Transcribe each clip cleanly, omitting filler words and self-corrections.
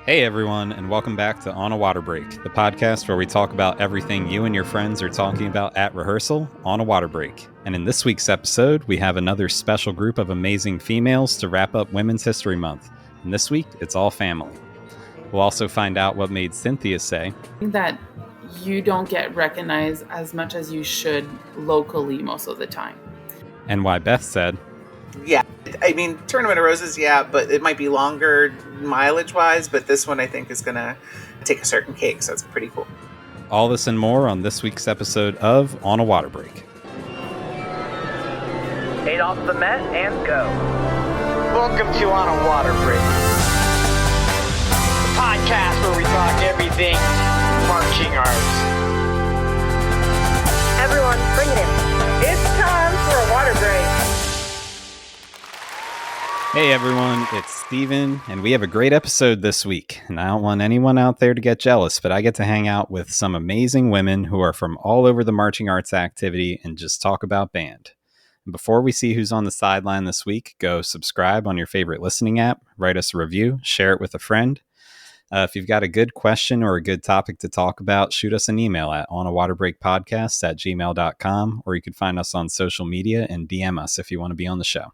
Hey everyone, and welcome back to On a Water Break, the podcast where we talk about everything you and your friends are talking about at rehearsal on a water break. And in this week's episode, we have another special group of amazing females to wrap up Women's History Month. And this week, it's all family. We'll also find out what made Cynthia say that you don't get recognized as much as you should locally most of the time. And why Beth said, yeah, I mean, Tournament of Roses, yeah, but it might be longer mileage-wise, but this one I think is going to take a certain cake, so it's pretty cool. All this and more on this week's episode of On a Water Break. 8 off the mat and go. Welcome to On a Water Break, the podcast where we talk everything marching arts. Everyone, bring it in. It's time for a water break. Hey everyone, it's Steven, and we have a great episode this week. And I don't want anyone out there to get jealous, but I get to hang out with some amazing women who are from all over the marching arts activity and just talk about band. And before we see who's on the sideline this week, go subscribe on your favorite listening app, write us a review, share it with a friend. If you've got a good question or a good topic to talk about, shoot us an email at onawaterbreakpodcast@gmail.com, or you can find us on social media and DM us if you want to be on the show.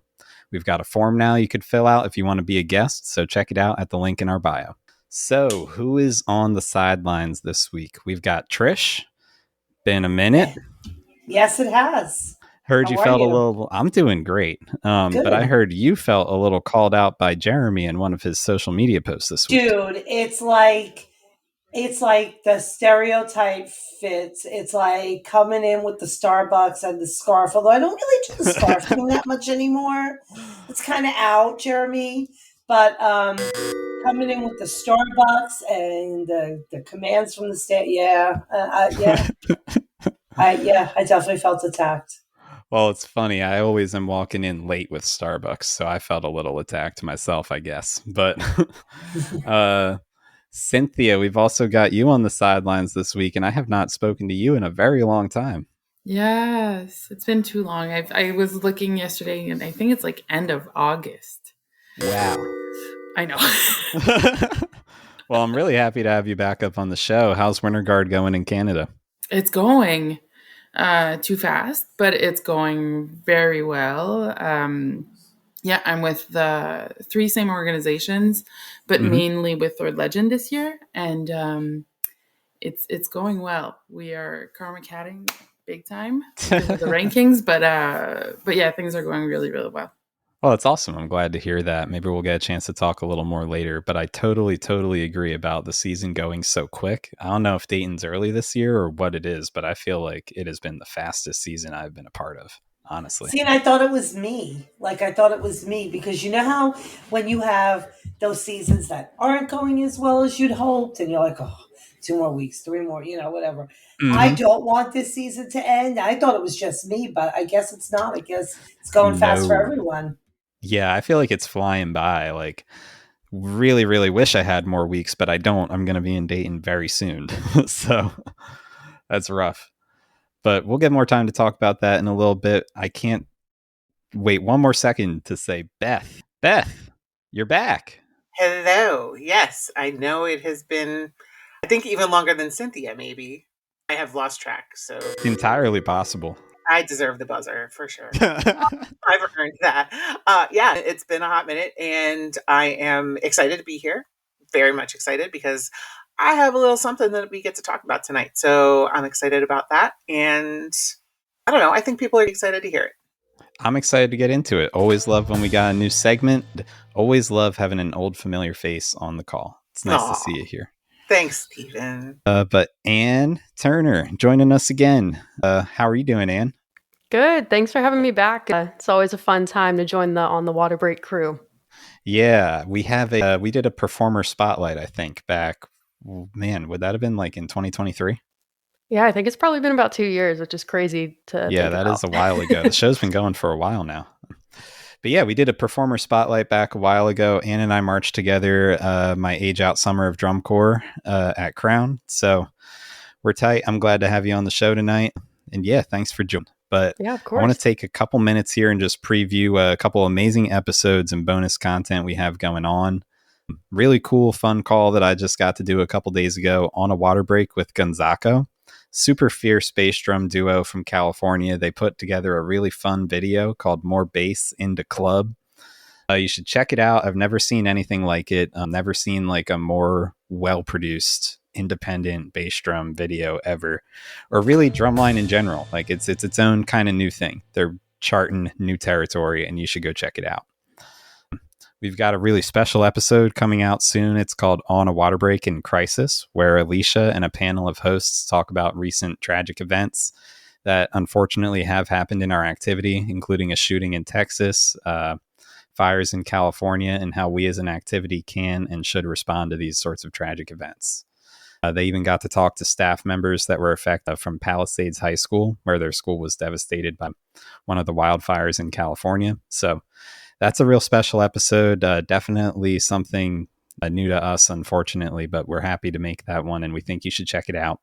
We've got a form now you could fill out if you want to be a guest, so check it out at the link in our bio. So, who is on the sidelines this week? We've got Trish. Been a minute. Yes, it has. Heard you felt a little... I'm doing great. But I heard you felt a little called out by Jeremy in one of his social media posts this week. Dude, it's like the stereotype fits. It's like coming in with the Starbucks and the scarf, although I don't really do the scarf thing that much anymore. It's kind of out, Jeremy. But coming in with the Starbucks and the commands from the state, I definitely felt attacked. Well, it's funny. I always am walking in late with Starbucks, so I felt a little attacked myself, I guess. But Cynthia, we've also got you on the sidelines this week, and I have not spoken to you in a very long time. Yes, it's been too long. I was looking yesterday, and I think it's like end of August. Wow. I know. Well, I'm really happy to have you back up on the show. How's Winterguard going in Canada? It's going too fast, but it's going very well. I'm with the 3 same organizations, but mainly with Lord Legend this year, and it's going well. We are karma catting big time with the rankings, but yeah, things are going really, really well. Well, it's awesome. I'm glad to hear that. Maybe we'll get a chance to talk a little more later, but I totally agree about the season going so quick. I don't know if Dayton's early this year or what it is, but I feel like it has been the fastest season I've been a part of, honestly. See, and I thought it was me. Because you know how when you have those seasons that aren't going as well as you'd hoped, and you're like, oh, 2 more weeks, 3 more, whatever. Mm-hmm. I don't want this season to end. I thought it was just me, but I guess it's not. I guess it's going fast for everyone. Yeah, I feel like it's flying by. Like, really, really wish I had more weeks, but I don't. I'm going to be in Dayton very soon. So that's rough. But we'll get more time to talk about that in a little bit. I can't wait one more second to say, Beth, you're back. Hello. Yes, I know it has been, I think, even longer than Cynthia, maybe. I have lost track, so... It's entirely possible. I deserve the buzzer, for sure. I've earned that. Yeah, it's been a hot minute, and I am excited to be here. Very much excited, because I have a little something that we get to talk about tonight. So I'm excited about that. And I don't know, I think people are excited to hear it. I'm excited to get into it. Always love when we got a new segment. Always love having an old familiar face on the call. It's nice to see you here. Thanks, Stephen. But Ann Turner joining us again. How are you doing, Ann? Good. Thanks for having me back. It's always a fun time to join the On the Water Break crew. Yeah, we did a performer spotlight, I think, back, man, would that have been like in 2023? Yeah, I think it's probably been about 2 years, which is crazy to Yeah, that is a while ago. The show's been going for a while now. But yeah, we did a performer spotlight back a while ago. Ann and I marched together my age out summer of drum corps at Crown. So we're tight. I'm glad to have you on the show tonight. And yeah, thanks for joining. But yeah, of course. I want to take a couple minutes here and just preview a couple amazing episodes and bonus content we have going on. Really cool, fun call that I just got to do a couple days ago on a water break with Gonzaco. Super fierce bass drum duo from California. They put together a really fun video called More Bass into Club. You should check it out. I've never seen anything like it. I've never seen like a more well-produced independent bass drum video ever, or really drumline in general. Like it's its own kind of new thing. They're charting new territory, and you should go check it out. We've got a really special episode coming out soon. It's called On a Water Break in Crisis, where Alicia and a panel of hosts talk about recent tragic events that unfortunately have happened in our activity, including a shooting in Texas, fires in California, and how we as an activity can and should respond to these sorts of tragic events. They even got to talk to staff members that were affected from Palisades High School, where their school was devastated by one of the wildfires in California. So that's a real special episode. Definitely something new to us, unfortunately, but we're happy to make that one, and we think you should check it out.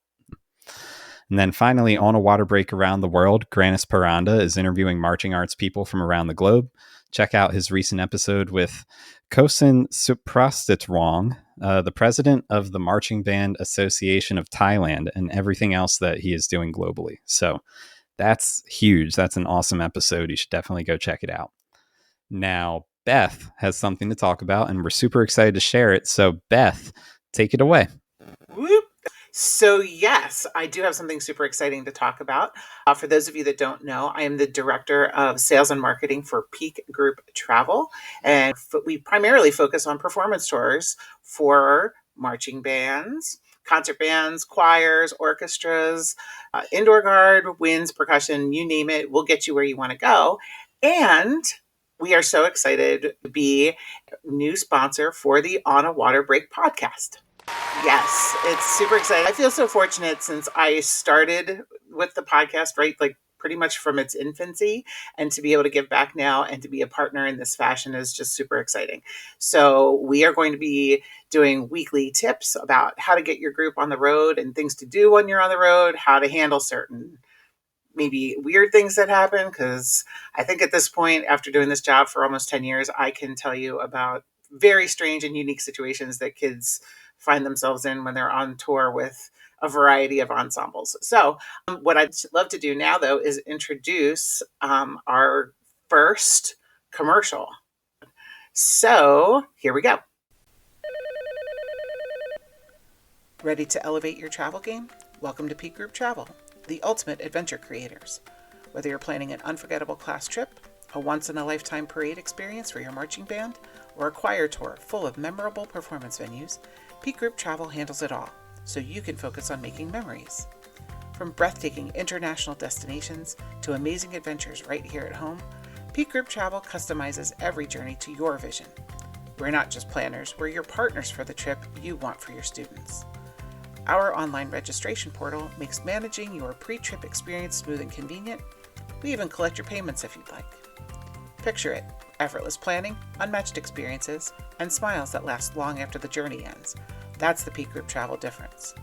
And then finally, on a water break around the world, Granis Paranda is interviewing marching arts people from around the globe. Check out his recent episode with Kosin Suprastitwong, the president of the Marching Band Association of Thailand, and everything else that he is doing globally. So that's huge. That's an awesome episode. You should definitely go check it out. Now, Beth has something to talk about, and we're super excited to share it. So, Beth, take it away. Whoop. So, yes, I do have something super exciting to talk about. For those of you that don't know, I am the director of sales and marketing for Peak Group Travel. And we primarily focus on performance tours for marching bands, concert bands, choirs, orchestras, indoor guard, winds, percussion, you name it. We'll get you where you want to go. And we are so excited to be a new sponsor for the On a Water Break podcast. Yes, it's super exciting. I feel so fortunate since I started with the podcast, right? Like pretty much from its infancy, and to be able to give back now and to be a partner in this fashion is just super exciting. So we are going to be doing weekly tips about how to get your group on the road and things to do when you're on the road, how to handle certain maybe weird things that happen. Because I think at this point, after doing this job for almost 10 years, I can tell you about very strange and unique situations that kids find themselves in when they're on tour with a variety of ensembles. So what I'd love to do now, though, is introduce our first commercial. So here we go. Ready to elevate your travel game? Welcome to Peak Group Travel, the ultimate adventure creators. Whether you're planning an unforgettable class trip, a once-in-a-lifetime parade experience for your marching band, or a choir tour full of memorable performance venues, Peak Group Travel handles it all, so you can focus on making memories. From breathtaking international destinations to amazing adventures right here at home, Peak Group Travel customizes every journey to your vision. We're not just planners, we're your partners for the trip you want for your students. Our online registration portal makes managing your pre-trip experience smooth and convenient. We even collect your payments if you'd like. Picture it, effortless planning, unmatched experiences, and smiles that last long after the journey ends. That's the Peak Group Travel difference.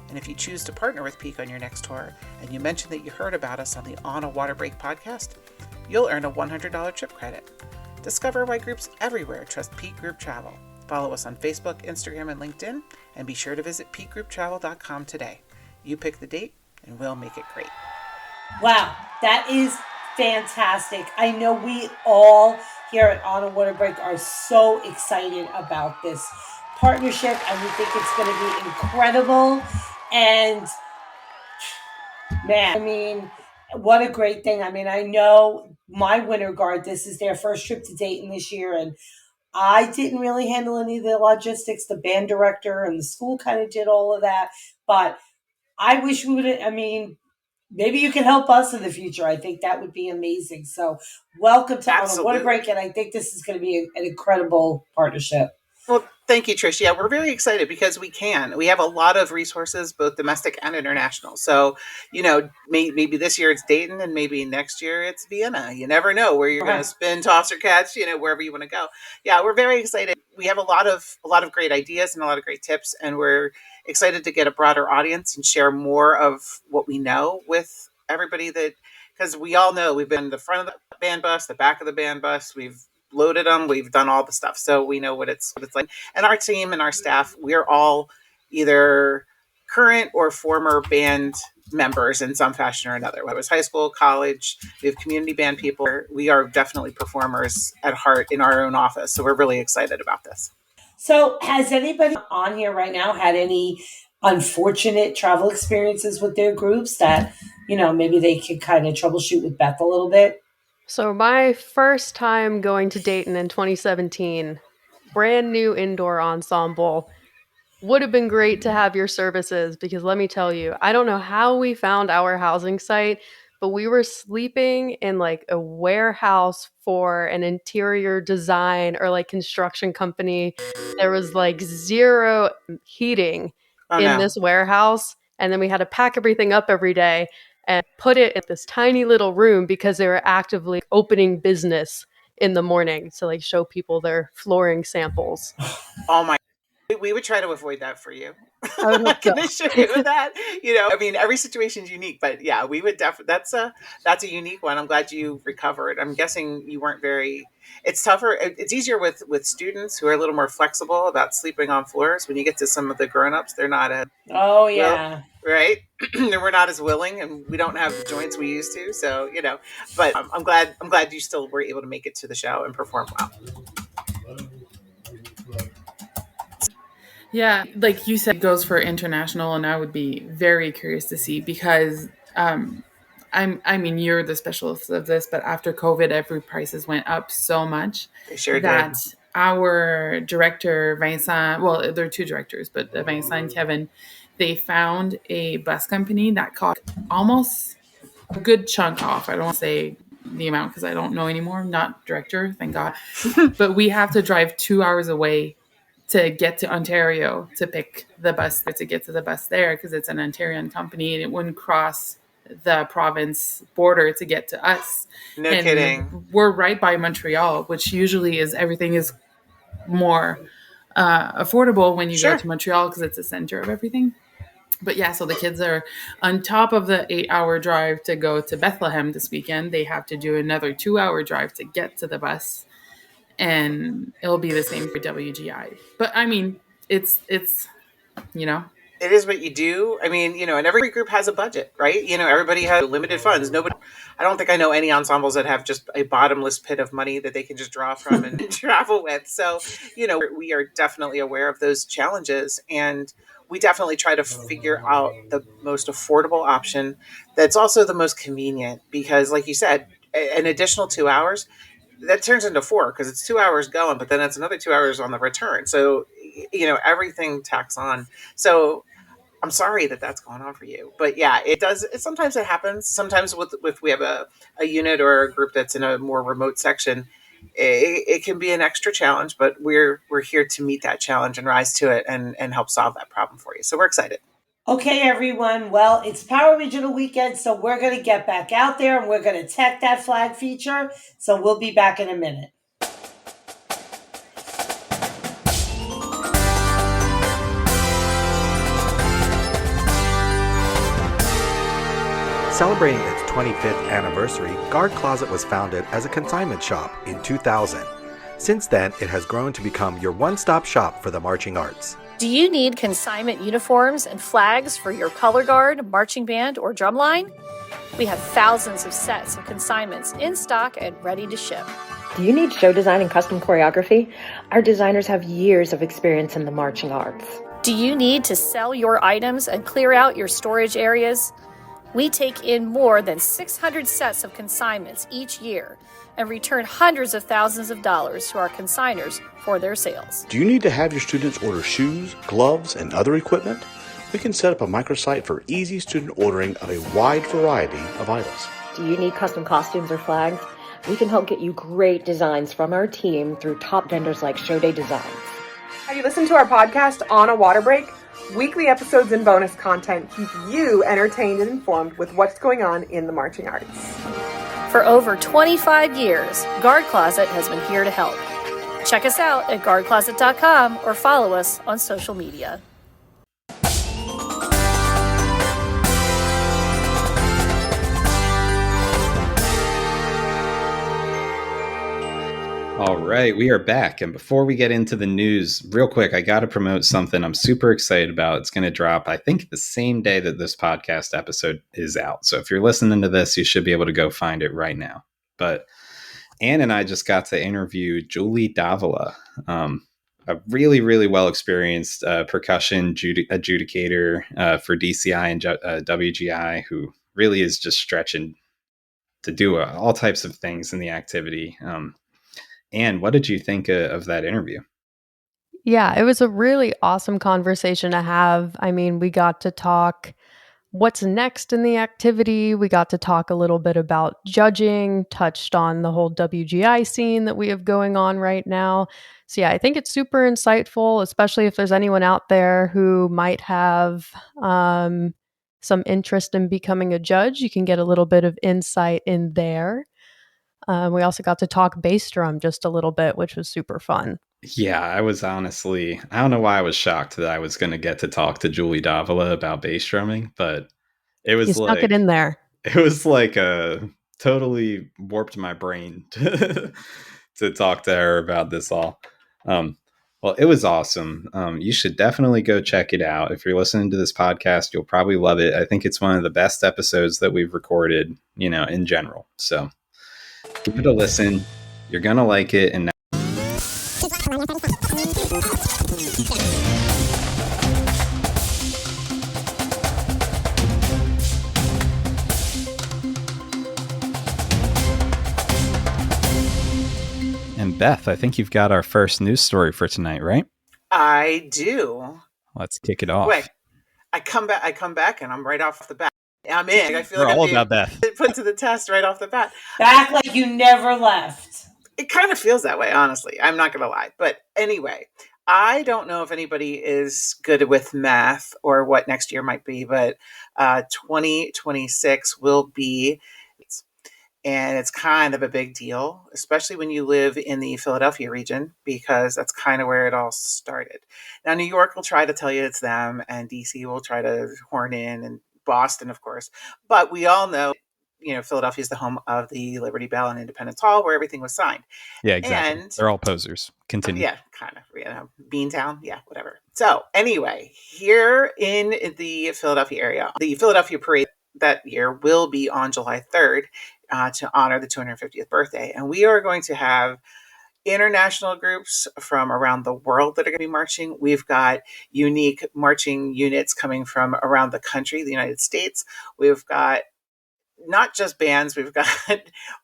And if you choose to partner with Peak on your next tour, and you mention that you heard about us on the On a Water Break podcast, you'll earn a $100 trip credit. Discover why groups everywhere trust Peak Group Travel. Follow us on Facebook, Instagram, and LinkedIn, and be sure to visit peakgrouptravel.com today. You pick the date, and we'll make it great. Wow, that is fantastic. I know we all here at On a Water Break are so excited about this partnership, and we think it's going to be incredible. And man, I mean, what a great thing. I mean, I know my Winter Guard, this is their first trip to Dayton this year, and I didn't really handle any of the logistics. The band director and the school kind of did all of that. But I wish we would, I mean, maybe you can help us in the future. I think that would be amazing. So welcome to On a Water Break, and I think this is going to be an incredible partnership. Well, thank you, Trish. Yeah, we're very excited because we have a lot of resources, both domestic and international. So, maybe this year it's Dayton and maybe next year it's Vienna. You never know where you're going to spin, toss, or catch, wherever you want to go. Yeah, we're very excited. We have a lot of great ideas and a lot of great tips, and we're excited to get a broader audience and share more of what we know with everybody because we all know we've been in the front of the band bus, the back of the band bus. We've loaded them. We've done all the stuff. So we know what it's like. And our team and our staff, we're all either current or former band members in some fashion or another. Whether it was high school, college, we have community band people. We are definitely performers at heart in our own office. So we're really excited about this. So has anybody on here right now had any unfortunate travel experiences with their groups that, maybe they could kind of troubleshoot with Beth a little bit? So my first time going to Dayton in 2017, brand new indoor ensemble. Would have been great to have your services because let me tell you, I don't know how we found our housing site, but we were sleeping in like a warehouse for an interior design or like construction company. There was like zero heating in this warehouse. And then we had to pack everything up every day and put it in this tiny little room because they were actively opening business in the morning to like show people their flooring samples. Oh my. We would try to avoid that for you. I can assure you of that. Every situation is unique, but yeah, we would definitely. That's a unique one. I'm glad you recovered. I'm guessing you weren't very. It's tougher. It's easier with students who are a little more flexible about sleeping on floors. When you get to some of the grown-ups, they're not as. Oh yeah. Right. We're not as willing, and we don't have the joints we used to. So but I'm glad you still were able to make it to the show and perform well. Yeah, like you said, it goes for international, and I would be very curious to see because you're the specialist of this, but after COVID, every prices went up so much They sure that did. Our director, Vincent, well, there are two directors, but Vincent and Kevin, they found a bus company that caught almost a good chunk off. I don't want to say the amount because I don't know anymore. I'm not director, thank God. But we have to drive 2 hours away to get to Ontario to pick the bus, to get to the bus there because it's an Ontarian company and it wouldn't cross the province border to get to us. No kidding. We're right by Montreal, which usually is everything is more affordable when you go to Montreal because it's the center of everything. But yeah, so the kids are on top of the 8-hour drive to go to Bethlehem this weekend. They have to do another 2-hour drive to get to the bus. And it'll be the same for WGI. But it's It is what you do. And every group has a budget, right? Everybody has limited funds. I don't think I know any ensembles that have just a bottomless pit of money that they can just draw from and travel with. So, we are definitely aware of those challenges, and we definitely try to figure out the most affordable option that's also the most convenient because, like you said, an additional 2 hours, that turns into 4 because it's 2 hours going, but then it's another 2 hours on the return. So, everything tacks on. So I'm sorry that that's going on for you, but yeah, it does. Sometimes it happens. Sometimes with we have a unit or a group that's in a more remote section, it can be an extra challenge, but we're here to meet that challenge and rise to it and help solve that problem for you. So we're excited. Okay, everyone. Well, it's Power Regional Weekend, so we're going to get back out there and we're going to tech that flag feature. So we'll be back in a minute. Celebrating its 25th anniversary, Guard Closet was founded as a consignment shop in 2000. Since then, it has grown to become your one-stop shop for the marching arts. Do you need consignment uniforms and flags for your color guard, marching band, or drumline? We have thousands of sets of consignments in stock and ready to ship. Do you need show design and custom choreography? Our designers have years of experience in the marching arts. Do you need to sell your items and clear out your storage areas? We take in more than 600 sets of consignments each year and return hundreds of thousands of dollars to our consigners for their sales. Do you need to have your students order shoes, gloves, and other equipment? We can set up a microsite for easy student ordering of a wide variety of items. Do you need custom costumes or flags? We can help get you great designs from our team through top vendors like Show Day Designs. Have you listened to our podcast On a Water Break? Weekly episodes and bonus content keep you entertained and informed with what's going on in the marching arts. For over 25 years, Guard Closet has been here to help. Check us out at guardcloset.com or follow us on social media. All right, we are back. And before we get into the news, real quick, I got to promote something I'm super excited about. It's going to drop, I think, the same day that this podcast episode is out. So if you're listening to this, you should be able to go find it right now. But Anne and I just got to interview Julie Davila, a really, really well-experienced percussion adjudicator for DCI and WGI, who really is just stretching to do all types of things in the activity. Anne, what did you think of that interview? Yeah, it was a really awesome conversation to have. I mean, we got to talk what's next in the activity. We got to talk a little bit about judging, touched on the whole WGI scene that we have going on right now. So yeah, I think it's super insightful, especially if there's anyone out there who might have some interest in becoming a judge. You can get a little bit of insight in there. We also got to talk bass drum just a little bit, which was super fun. Yeah, I was honestly, I don't know why I was shocked that I was going to get to talk to Julie Davila about bass drumming, but it was You stuck it in there. It was like totally warped my brain to talk to her about this all. Well, it was awesome. You should definitely go check it out. If you're listening to this podcast, you'll probably love it. I think it's one of the best episodes that we've recorded, in general. So give it a listen. You're going to like it. And Beth, I think you've got our first news story for tonight, right? I do. Let's kick it off. Wait, I come back, and I'm right off the bat. I'm in. I feel We're like all I'm about Beth. Put to the test right off the bat. Act like you never left. It kind of feels that way, honestly. I'm not going to lie. But anyway, I don't know if anybody is good with math or what next year might be, but 2026 will be, and it's kind of a big deal, especially when you live in the Philadelphia region, because that's kind of where it all started. Now, New York will try to tell you it's them, and DC will try to horn in, and Boston, of course. But we all know, Philadelphia is the home of the Liberty Bell and Independence Hall, where everything was signed. Yeah, exactly. And they're all posers. Continue. Yeah, kind of. Beantown. Yeah, whatever. So anyway, here in the Philadelphia area, the Philadelphia Parade that year will be on July 3rd to honor the 250th birthday. And we are going to have international groups from around the world that are going to be marching. We've got unique marching units coming from around the country, the United States. We've got not just bands, we've got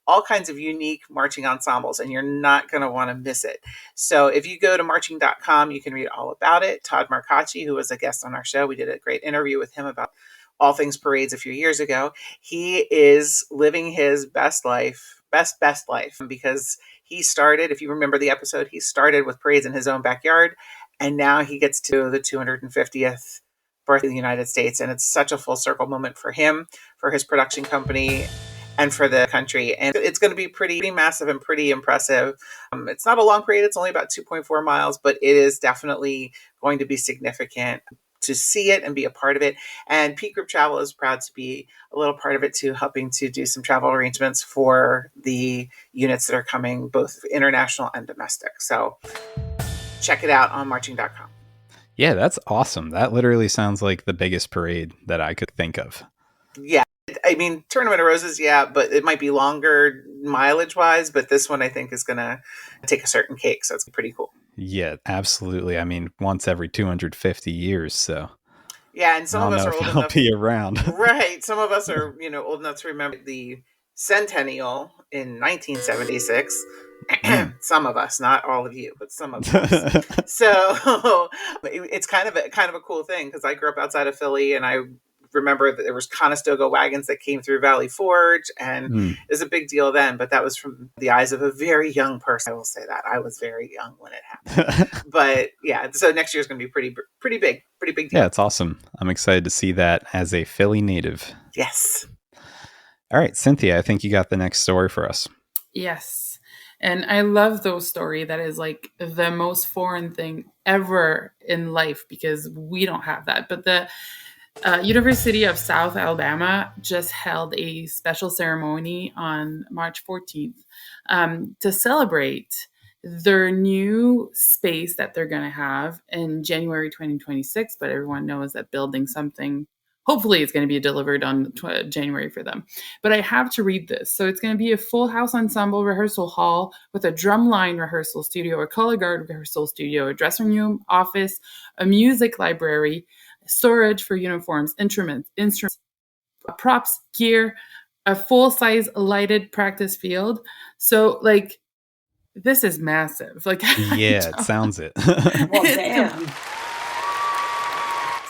all kinds of unique marching ensembles, and you're not going to want to miss it. So if you go to marching.com, you can read all about it. Todd Marcacci, who was a guest on our show, we did a great interview with him about all things parades a few years ago. He is living his best life, best life, because he started, if you remember the episode, he started with parades in his own backyard, and now he gets to the 250th birthday in the United States. And it's such a full circle moment for him, for his production company, and for the country. And it's going to be pretty massive and pretty impressive. It's not a long parade. It's only about 2.4 miles, but it is definitely going to be significant to see it and be a part of it. And P Group Travel is proud to be a little part of it too, helping to do some travel arrangements for the units that are coming, both international and domestic. So check it out on marching.com. Yeah, that's awesome. That literally sounds like the biggest parade that I could think of. Yeah. I mean, Tournament of Roses, yeah, but it might be longer mileage wise, but this one I think is going to take a certain cake. So it's pretty cool. Yeah, absolutely. I mean, once every 250 years. So yeah, and some of us are old enough. Be around. Right. Some of us are, old enough to remember the centennial in 1976. Some of us, not all of you, but some of us. So it's kind of a cool thing, because I grew up outside of Philly, and I remember that there was Conestoga wagons that came through Valley Forge, and it was a big deal then, but that was from the eyes of a very young person. I will say that I was very young when it happened. But yeah, so next year's going to be pretty big deal. Yeah, it's awesome. I'm excited to see that as a Philly native. Yes. All right, Cynthia, I think you got the next story for us. Yes. And I love those story that is like the most foreign thing ever in life, because we don't have that. But the University of South Alabama just held a special ceremony on March 14th to celebrate their new space that they're going to have in January 2026, but everyone knows that building something, hopefully it's going to be delivered on January for them. But I have to read this. So it's going to be a full house ensemble rehearsal hall with a drumline rehearsal studio, a color guard rehearsal studio, a dressing room, office, a music library, storage for uniforms, instruments, props, gear, a full-size lighted practice field. So like, this is massive. Like, yeah, it sounds it. Well, damn.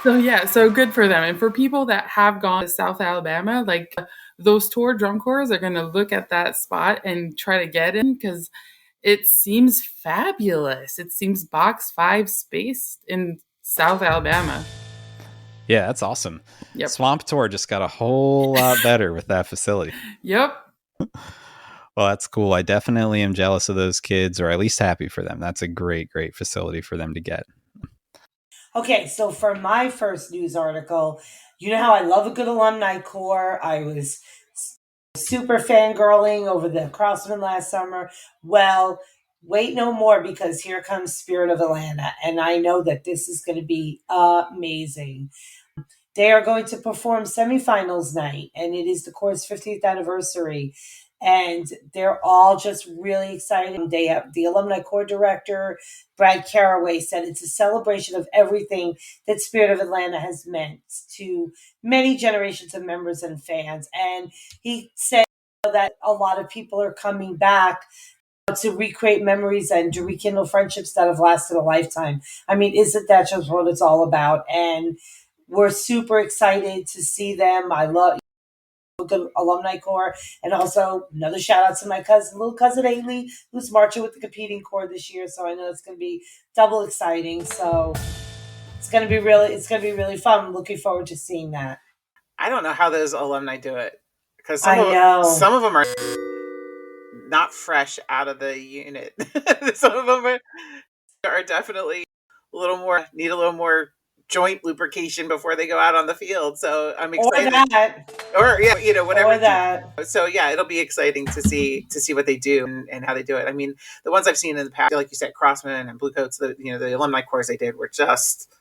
So yeah, so good for them. And for people that have gone to South Alabama, like those tour drum corps are going to look at that spot and try to get in because it seems fabulous. It seems box 5 space in South Alabama. Yeah, that's awesome. Yep. Swamp Tour just got a whole lot better with that facility. Yep. Well, that's cool. I definitely am jealous of those kids, or at least happy for them. That's a great, great facility for them to get. Okay, so for my first news article, you know how I love a good alumni corps. I was super fangirling over the Crossman last summer. Well, wait no more, because here comes Spirit of Atlanta, and I know that this is going to be amazing. They are going to perform semifinals night, and it is the Corps' 50th anniversary. And they're all just really excited. They have the alumni corps director, Brad Caraway, said it's a celebration of everything that Spirit of Atlanta has meant to many generations of members and fans. And he said that a lot of people are coming back to recreate memories and to rekindle friendships that have lasted a lifetime. I mean, isn't that just what it's all about? And we're super excited to see them. I love the alumni corps, and also another shout out to my little cousin Ailey, who's marching with the competing corps this year. So I know it's going to be double exciting. So it's going to be really fun. I'm looking forward to seeing that. I don't know how those alumni do it, because some of them are not fresh out of the unit. Some of them are definitely need a little more joint lubrication before they go out on the field. So I'm excited. Or whatever. Or that. So yeah, it'll be exciting to see what they do and how they do it. I mean, the ones I've seen in the past, like you said, Crossman and Bluecoats, the alumni corps they did were just,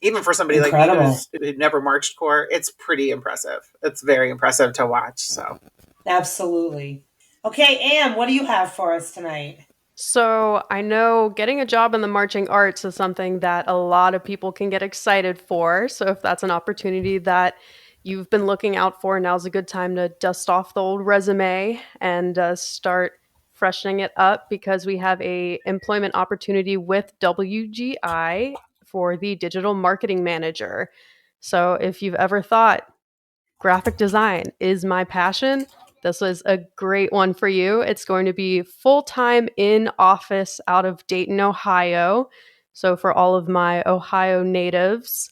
even for somebody incredible. Like me who'd never marched corps, it's pretty impressive. It's very impressive to watch. So absolutely. Okay, Anne, what do you have for us tonight? So I know getting a job in the marching arts is something that a lot of people can get excited for. So if that's an opportunity that you've been looking out for, now's a good time to dust off the old resume and start freshening it up, because we have a employment opportunity with WGI for the digital marketing manager. So if you've ever thought graphic design is my passion, this was a great one for you. It's going to be full-time in office out of Dayton, Ohio. So for all of my Ohio natives,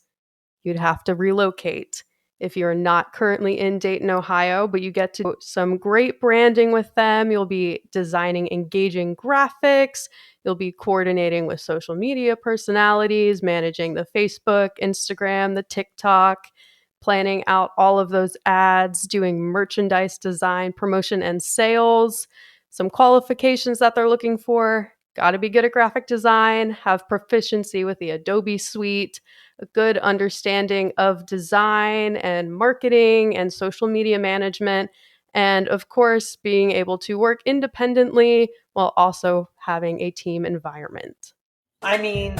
you'd have to relocate. If you're not currently in Dayton, Ohio, but you get to do some great branding with them, you'll be designing engaging graphics, you'll be coordinating with social media personalities, managing the Facebook, Instagram, the TikTok, planning out all of those ads, doing merchandise design, promotion, and sales. Some qualifications that they're looking for: got to be good at graphic design, have proficiency with the Adobe suite, a good understanding of design and marketing and social media management, and of course, being able to work independently while also having a team environment. I mean,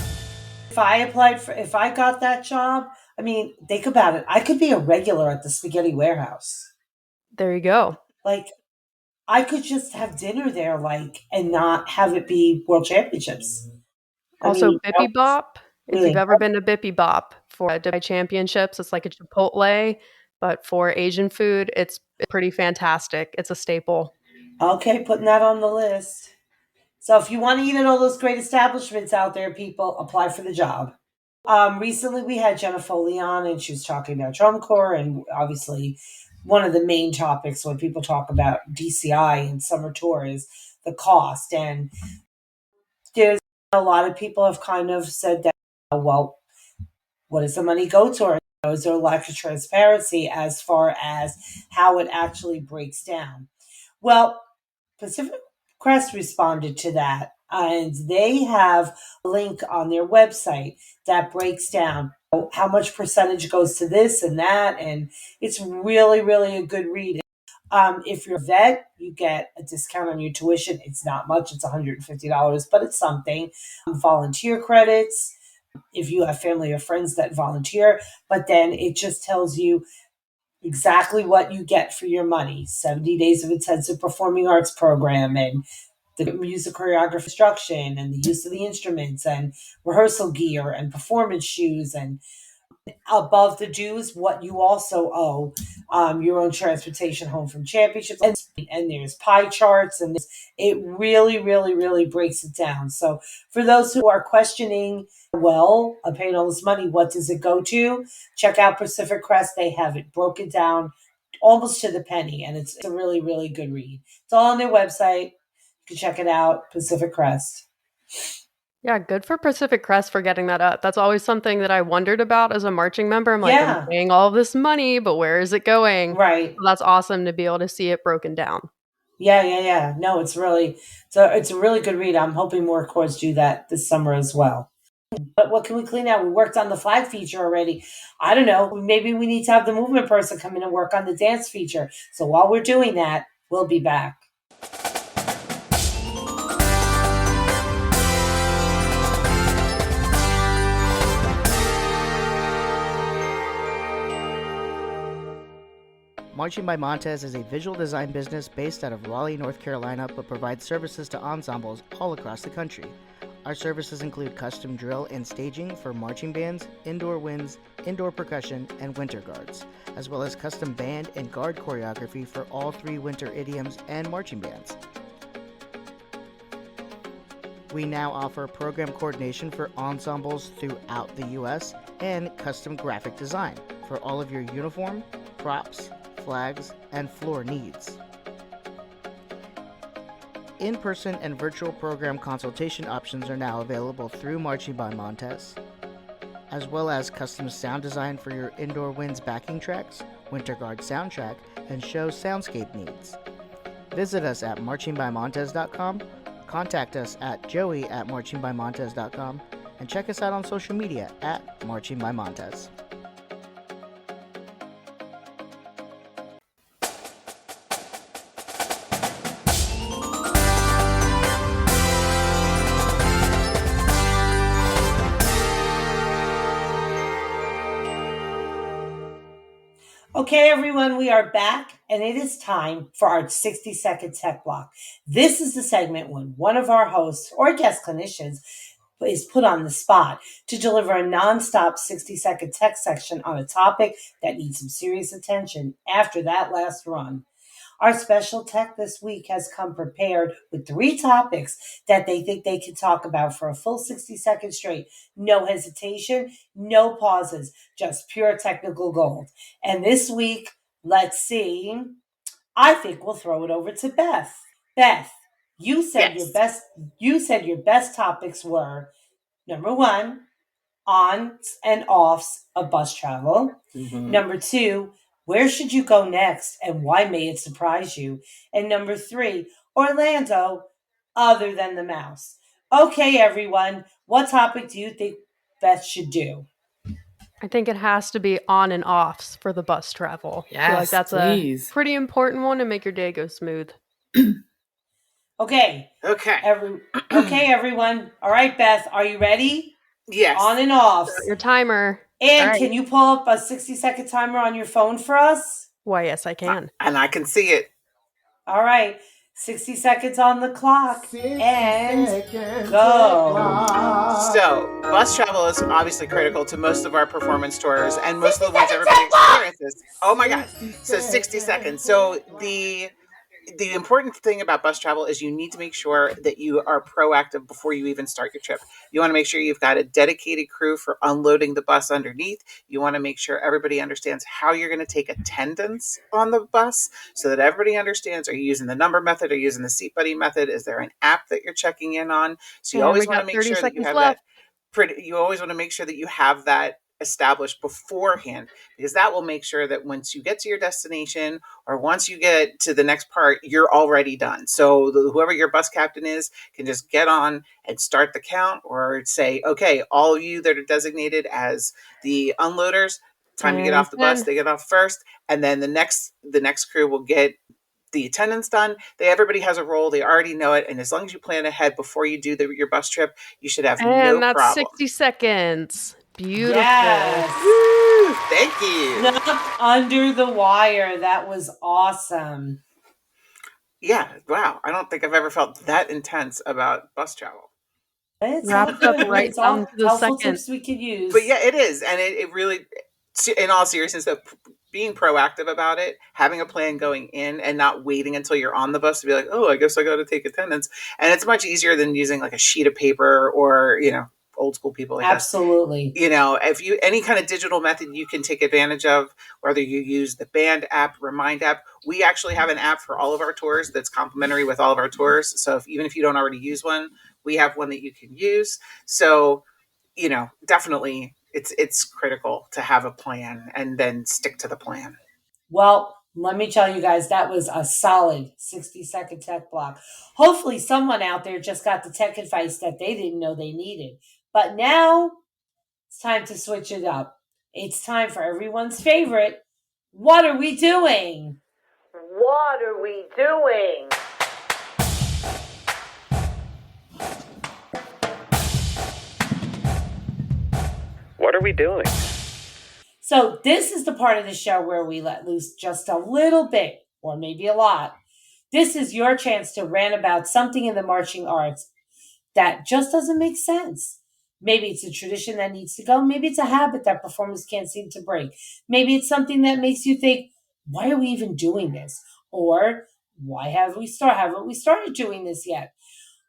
if I got that job, I mean, think about it. I could be a regular at the Spaghetti Warehouse. There you go. Like, I could just have dinner there, and not have it be World Championships. Also, Bippy Bop. If you've ever been to Bippy Bop for Dubai Championships, it's like a Chipotle, but for Asian food, it's pretty fantastic. It's a staple. Okay, putting that on the list. So if you want to eat at all those great establishments out there, people, apply for the job. Recently, we had Jenna Foley on, and she was talking about drum corps, and obviously one of the main topics when people talk about DCI and summer tour is the cost. And there's a lot of people have kind of said that, well, what does the money go toward? Is there a lack of transparency as far as how it actually breaks down? Well, Pacific Crest responded to that And they have a link on their website that breaks down how much percentage goes to this and that. And it's really, really a good read. If you're a vet, you get a discount on your tuition. It's not much. It's $150, but it's something. Volunteer credits, if you have family or friends that volunteer. But then it just tells you exactly what you get for your money. 70 days of intensive performing arts program, and the music choreography instruction, and the use of the instruments, and rehearsal gear, and performance shoes, and above the dues, what you also owe, your own transportation home from championships, and there's pie charts, and it really, really, really breaks it down. So for those who are questioning, well, I'm paying all this money, what does it go to? Check out Pacific Crest. They have it broken down almost to the penny, and it's a really, really good read. It's all on their website. You can check it out, Pacific Crest. Yeah, good for Pacific Crest for getting that up. That's always something that I wondered about as a marching member. I'm like, I'm paying all this money, but where is it going? Right. So that's awesome to be able to see it broken down. Yeah. No, it's a really good read. I'm hoping more chords do that this summer as well. But what can we clean out? We worked on the flag feature already. I don't know. Maybe we need to have the movement person come in and work on the dance feature. So while we're doing that, we'll be back. Marching by Montez is a visual design business based out of Raleigh, North Carolina, but provides services to ensembles all across the country. Our services include custom drill and staging for marching bands, indoor winds, indoor percussion, and winter guards, as well as custom band and guard choreography for all 3 winter idioms and marching bands. We now offer program coordination for ensembles throughout the U.S. and custom graphic design for all of your uniform, props, flags, and floor needs. In-person and virtual program consultation options are now available through Marching by Montez, as well as custom sound design for your indoor winds backing tracks, winter guard soundtrack, and show soundscape needs. Visit us at marchingbymontez.com, contact us at joey@marchingbymontez.com, and check us out on social media at Marching by Montez. Okay, everyone, we are back, and it is time for our 60-second tech block. This is the segment when one of our hosts or guest clinicians is put on the spot to deliver a nonstop 60-second tech section on a topic that needs some serious attention after that last run. Our special tech this week has come prepared with 3 topics that they think they can talk about for a full 60 seconds straight. No hesitation, no pauses, just pure technical gold. And this week, let's see, I think we'll throw it over to Beth. Beth, you said your best topics were, number 1, ons and offs of bus travel. Mm-hmm. Number 2, where should you go next and why may it surprise you? And number 3, Orlando, other than the mouse. Okay, everyone, what topic do you think Beth should do? I think it has to be on and offs for the bus travel. Yes, I feel like that's a pretty important one to make your day go smooth. Okay, everyone. All right, Beth, are you ready? Yes. On and offs. Your timer. And can you pull up a 60-second timer on your phone for us? Why, yes, I can. And I can see it. All right. 60 seconds on the clock. And go. So, bus travel is obviously critical to most of our performance tours and most of the ones everybody experiences. Oh my God. So 60 seconds. So the important thing about bus travel is you need to make sure that you are proactive before you even start your trip. You want to make sure you've got a dedicated crew for unloading the bus underneath. You want to make sure everybody understands how you're going to take attendance on the bus so that everybody understands, are you using the number method or using the seat buddy method? Is there an app that you're checking in on? So you always want to make sure that you have that. You always want to make sure that you have that established beforehand, because that will make sure that once you get to your destination or once you get to the next part, you're already done. So whoever your bus captain is can just get on and start the count, or say, okay, all of you that are designated as the unloaders, time to get off the bus, they get off first, and then the next crew will get the attendance done. Everybody has a role, they already know it, and as long as you plan ahead before you do your bus trip, you should have no that's problem. 60 seconds. Beautiful. Yes. Woo, thank you. Not under the wire. That was awesome. Yeah, wow. I don't think I've ever felt that intense about bus travel. It's wrapped up right it's down to the helpful second. tips we could use. But yeah, it is. And it really, in all seriousness, though, being proactive about it, having a plan going in and not waiting until you're on the bus to be like, oh, I guess I got to take attendance. And it's much easier than using like a sheet of paper or, old school people like Absolutely. us. If you any kind of digital method you can take advantage of, whether you use the Band app, Remind app. We actually have an app for all of our tours that's complimentary with all of our tours. So even if you don't already use one, we have one that you can use. So, definitely it's critical to have a plan and then stick to the plan. Well, let me tell you guys, that was a solid 60-second tech block. Hopefully someone out there just got the tech advice that they didn't know they needed. But now it's time to switch it up. It's time for everyone's favorite. What are we doing? What are we doing? What are we doing? So this is the part of the show where we let loose just a little bit, or maybe a lot. This is your chance to rant about something in the marching arts that just doesn't make sense. Maybe it's a tradition that needs to go. Maybe it's a habit that performers can't seem to break. Maybe it's something that makes you think, why are we even doing this? Or why haven't we started doing this yet?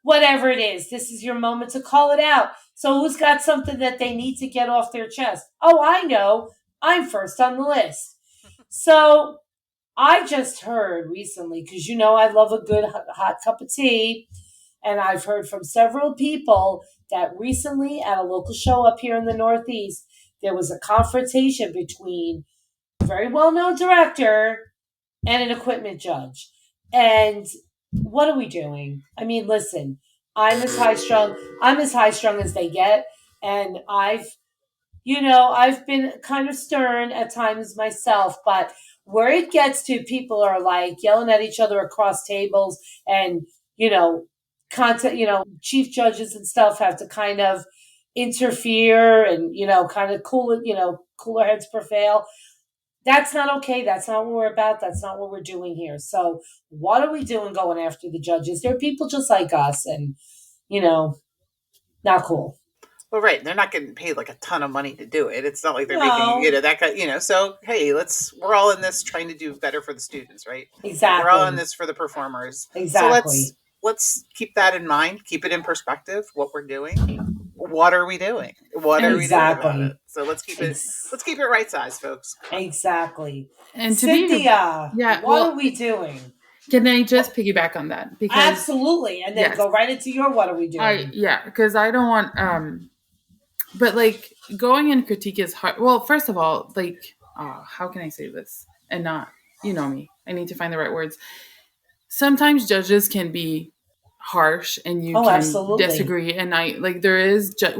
Whatever it is, this is your moment to call it out. So who's got something that they need to get off their chest? Oh, I know. I'm first on the list. So I just heard recently, because I love a good hot cup of tea, and I've heard from several people that recently at a local show up here in the Northeast, there was a confrontation between a very well-known director and an equipment judge. And what are we doing? I mean, listen, I'm as high strung as they get. And I've been kind of stern at times myself, but where it gets to, people are like yelling at each other across tables, and, chief judges and stuff have to kind of interfere and, kind of cooler heads prevail. That's not okay. That's not what we're about. That's not what we're doing here. So what are we doing going after the judges? They're people just like us, and, not cool. Well, right. They're not getting paid like a ton of money to do it. It's not like they're making, that kind, so, hey, we're all in this trying to do better for the students, right? Exactly. We're all in this for the performers. Exactly. So let's keep that in mind. Keep it in perspective, what we're doing. What are we doing? What are we doing about it? So let's keep it right size, folks. Exactly. And Cynthia, what are we doing? Can I just piggyback on that? Because absolutely, and then go right into your what are we doing? Because I don't want but going in critique is hard. Well, first of all, how can I say this and not, me? I need to find the right words. Sometimes judges can be harsh and you can absolutely disagree. And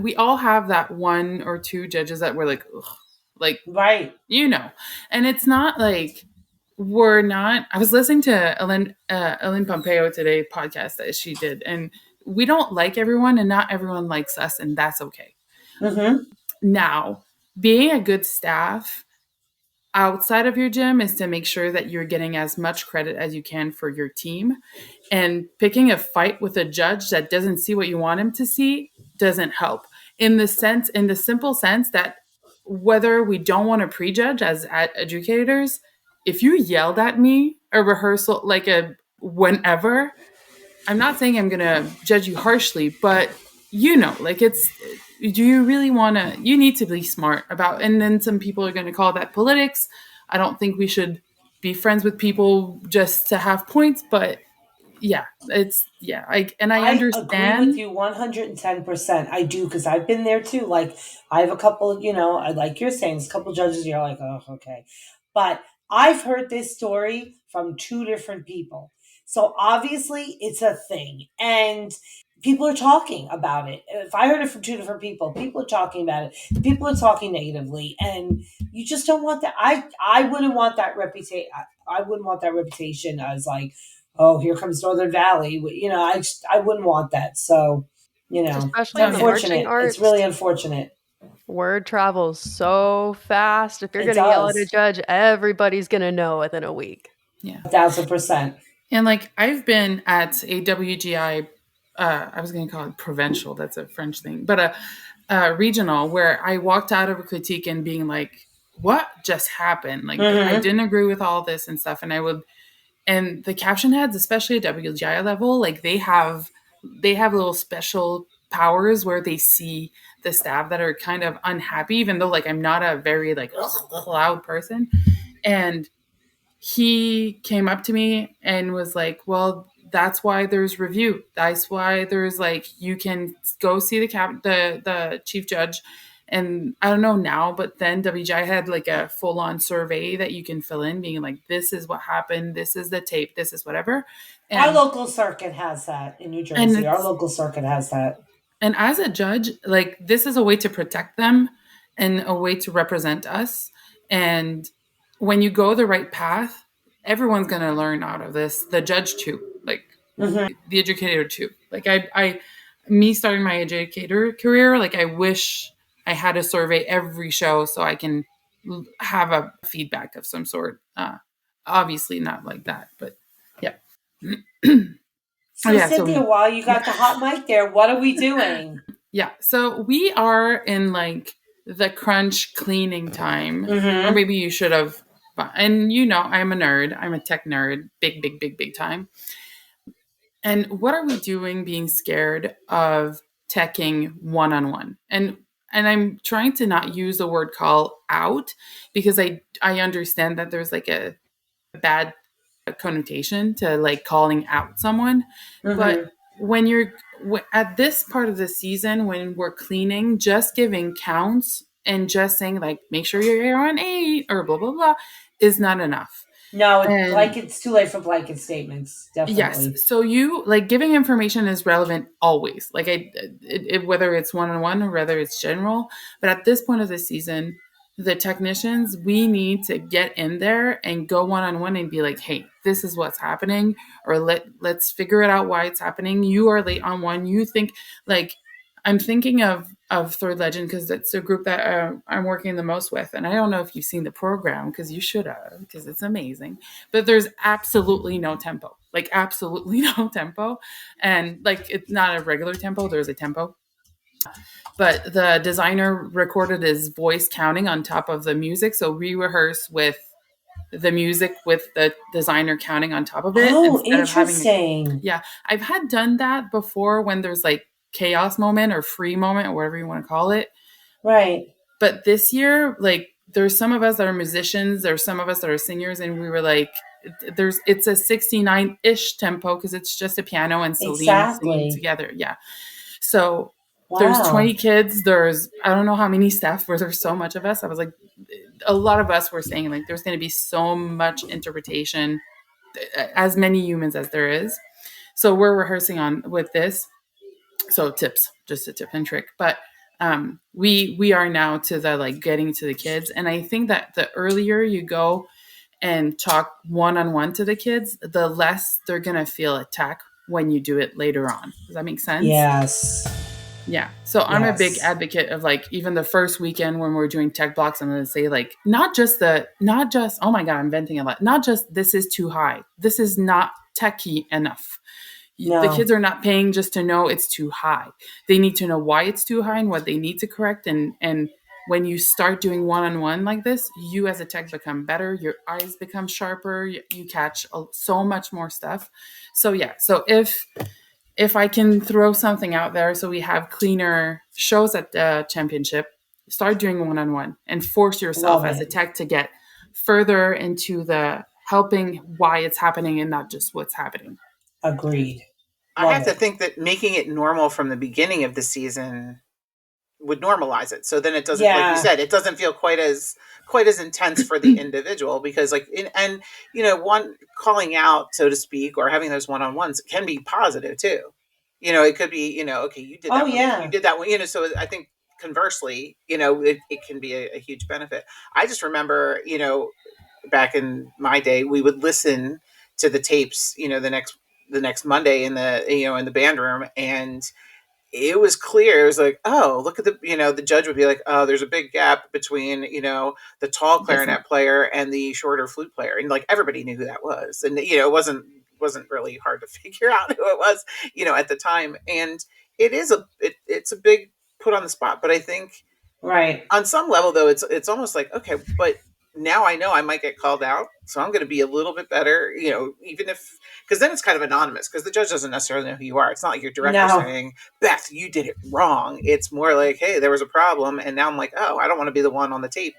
we all have that one or two judges that we're like, ugh, right. And it's not like we're not. I was listening to Ellen Pompeo today podcast that she did, and we don't like everyone, and not everyone likes us, and that's okay. Mm-hmm. Now, being a good staff outside of your gym is to make sure that you're getting as much credit as you can for your team, and picking a fight with a judge that doesn't see what you want him to see doesn't help in the simple sense that whether we don't want to prejudge as educators, if you yelled at me a rehearsal, whenever, I'm not saying I'm going to judge you harshly, but do you really want to, you need to be smart about, and then some people are going to call that politics. I don't think we should be friends with people just to have points, but I I understand. agree with you 110%. I do, because I've been there too. Like, I have a couple, like you're saying, a couple judges, you're like, oh, okay. But I've heard this story from two different people. So obviously it's a thing. And people are talking about it. If I heard it from two different people are talking about it. People are talking negatively. And you just don't want that. I wouldn't want that reputation. I wouldn't want that reputation as like, oh, here comes Northern Valley. I wouldn't want that. So, Especially it's in the marching unfortunate. arts. It's really unfortunate. Word travels so fast. If you're It going to yell at a does. judge, everybody's going to know within a week. Yeah. 1,000%. And like, I've been at a WGI, I was going to call it provincial. That's a French thing, but a regional, where I walked out of a critique and being like, what just happened? Like, I didn't agree with all this and stuff. And the caption heads, especially at WGI level, like they have little special powers where they see the staff that are kind of unhappy, even though like I'm not a very like loud person. And he came up to me and was like, well, that's why there's review. That's why there's like, you can go see the chief judge. And I don't know now, but then WGI had like a full on survey that you can fill in, being like, this is what happened. This is the tape. This is whatever. And our local circuit has that in New Jersey. Our local circuit has that. And as a judge, like, this is a way to protect them and a way to represent us. And when you go the right path, everyone's going to learn out of this. The judge too, like the educator too. Like me starting my educator career, like I wish I had a survey every show so I can have a feedback of some sort. Obviously not like that, but yeah. So Cynthia, while you got the hot mic there, what are we doing? Yeah, so we are in like the crunch cleaning time, or maybe you should have. And I'm a nerd. I'm a tech nerd, big time. And what are we doing being scared of teching one-on-one? And I'm trying to not use the word call out, because I understand that there's like a bad connotation to like calling out someone. But when you're at this part of the season, when we're cleaning, just giving counts and just saying like, make sure you're on 8 or blah, blah, blah, is not enough. No, it's too late for blanket statements. Definitely. Yes. So you like giving information is relevant always. Like whether it's one-on-one or whether it's general, but at this point of the season, the technicians, we need to get in there and go one-on-one and be like, hey, this is what's happening, or let's figure it out why it's happening. You are late on one. You think like, I'm thinking of Third Legend because it's a group that I'm working the most with. And I don't know if you've seen the program, because you should have, because it's amazing. But there's absolutely no tempo, like absolutely no tempo. And like, it's not a regular tempo. There's a tempo. But the designer recorded his voice counting on top of the music. So we rehearse with the music with the designer counting on top of it. Oh, interesting. Yeah. I've had done that before when there's like chaos moment or free moment or whatever you want to call it. Right. But this year, like, there's some of us that are musicians, there's some of us that are singers, and we were like, it's a 69-ish tempo because it's just a piano and Celine singing together. Yeah. So there's 20 kids, there's I don't know how many staff, where there's so much of us. I was like, a lot of us were saying like there's going to be so much interpretation, as many humans as there is. So we're rehearsing with this. So tips, just a tip and trick. But we are now to the like getting to the kids. And I think that the earlier you go and talk one-on-one to the kids, the less they're going to feel attacked when you do it later on. Does that make sense? Yes. Yeah. So I'm a big advocate of like, even the first weekend when we're doing tech blocks, I'm going to say like, not just, oh my God, I'm venting a lot. Not just, this is too high. This is not techie enough. No. The kids are not paying just to know it's too high. They need to know why it's too high and what they need to correct. And when you start doing one-on-one like this, you as a tech become better. Your eyes become sharper. You catch so much more stuff. So yeah. So if I can throw something out there, so we have cleaner shows at the championship, start doing one-on-one and force yourself as a tech to get further into the helping why it's happening and not just what's happening. Agreed. I have to think that making it normal from the beginning of the season would normalize it. So then it doesn't, like you said, it doesn't feel quite as intense for the individual, because one calling out, so to speak, or having those one-on-ones can be positive too. It could be, okay, you did that. You did that one, so I think conversely, it can be a huge benefit. I just remember, back in my day, we would listen to the tapes, the next Monday in the band room, and it was clear. It was like, oh, look at the judge would be like, oh, there's a big gap between, the tall clarinet player and the shorter flute player. And like, everybody knew who that was. And, it wasn't really hard to figure out who it was, at the time. And it's a big put on the spot, but I think on some level though, it's almost like, okay, but now I know I might get called out, so I'm going to be a little bit better, even if, because then it's kind of anonymous, because the judge doesn't necessarily know who you are. It's not like your director saying, Beth, you did it wrong. It's more like, hey, there was a problem, and now I'm like, oh, I don't want to be the one on the tape.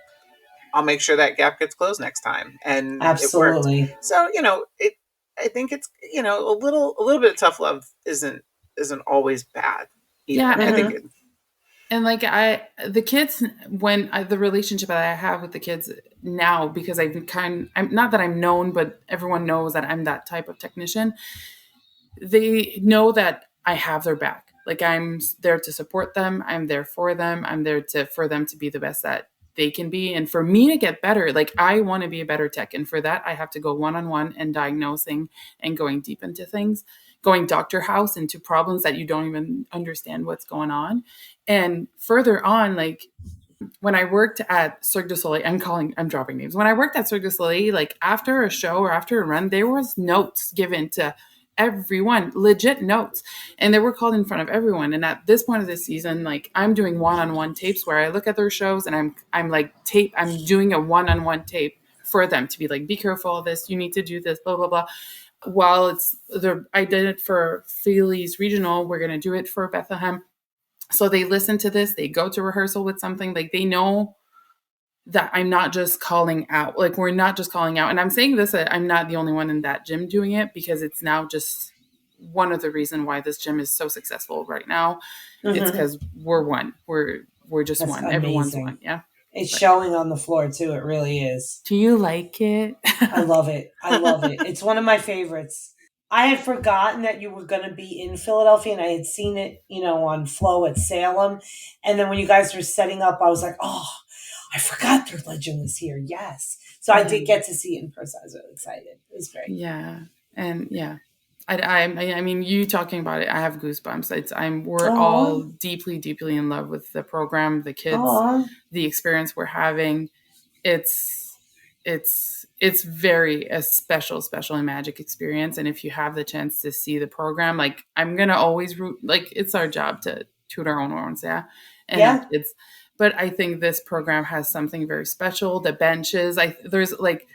I'll make sure that gap gets closed next time. And absolutely. It worked. So, I think it's, a little bit of tough love isn't always bad either. Yeah. I think and like the kids, the relationship that I have with the kids now, because I'm not that I'm known, but everyone knows that I'm that type of technician. They know that I have their back. Like, I'm there to support them. I'm there for them. I'm there for them to be the best that they can be. And for me to get better, like, I want to be a better tech. And for that, I have to go one-on-one and diagnosing and going deep into things, going Dr. House into problems that you don't even understand what's going on. And further on, like, when I worked at Cirque du Soleil, I'm dropping names. When I worked at Cirque du Soleil, like, after a show or after a run, there was notes given to everyone, legit notes, and they were called in front of everyone. And at this point of the season, like, I'm doing one-on-one tapes where I look at their shows and I'm doing a one-on-one tape for them to be like, be careful of this, you need to do this, blah, blah, blah. While I did it for Philly's regional, we're going to do it for Bethlehem. So they listen to this, they go to rehearsal with something, like, they know that I'm not just calling out, like, we're not just calling out. And I'm saying this, I'm not the only one in that gym doing it, because it's now just one of the reasons why this gym is so successful right now. Mm-hmm. It's because we're one. We're just That's one. Amazing. Everyone's one. Yeah. It's showing on the floor too. It really is. Do you like it? I love it. It's one of my favorites. I had forgotten that you were going to be in Philadelphia, and I had seen it, on Flow at Salem. And then when you guys were setting up, I was like, oh, I forgot their legend was here. Yes. So I did get to see it in person. I was really excited. It was great. Yeah. And yeah, I mean, you talking about it, I have goosebumps. We're all deeply, deeply in love with the program, the kids, the experience we're having. It's very a special and magic experience. And if you have the chance to see the program, like, I'm going to always root, like, it's our job to toot our own horns. Yeah. And but I think this program has something very special. The benches, there's like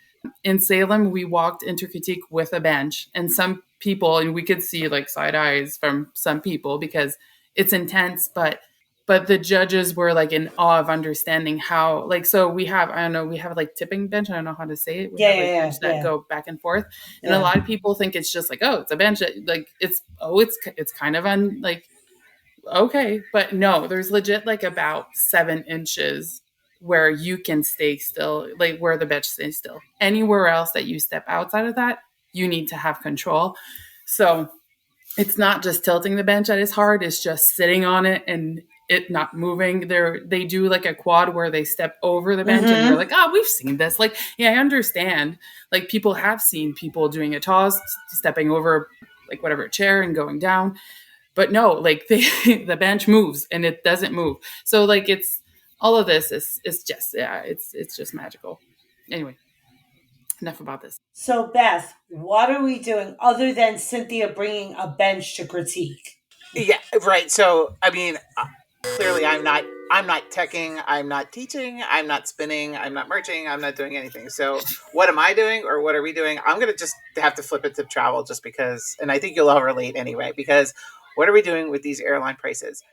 in Salem, we walked into critique with a bench, and some people, and we could see like side eyes from some people because it's intense, but the judges were like in awe of understanding how, like, so we have like tipping bench. I don't know how to say it. We have bench that go back and forth. And a lot of people think it's just like, oh, it's a bench. Like it's kind of okay. But no, there's legit like about 7 inches where you can stay still, like where the bench stays still. Anywhere else that you step outside of that, you need to have control. So it's not just tilting the bench that is hard. It's just sitting on it and it not moving. They do like a quad where they step over the bench and you're like, oh, we've seen this. Like, yeah, I understand. Like, people have seen people doing a toss, stepping over like whatever chair and going down. But no, like the bench moves and it doesn't move. So like it's all of this is just, it's just magical. Anyway, enough about this. So Beth, what are we doing other than Cynthia bringing a bench to critique? Yeah, right. So, I mean, clearly I'm not teching, I'm not teaching, I'm not spinning, I'm not merching, I'm not doing anything. So what am I doing, or what are we doing? I'm going to just have to flip it to travel just because, and I think you'll all relate anyway, because what are we doing with these airline prices?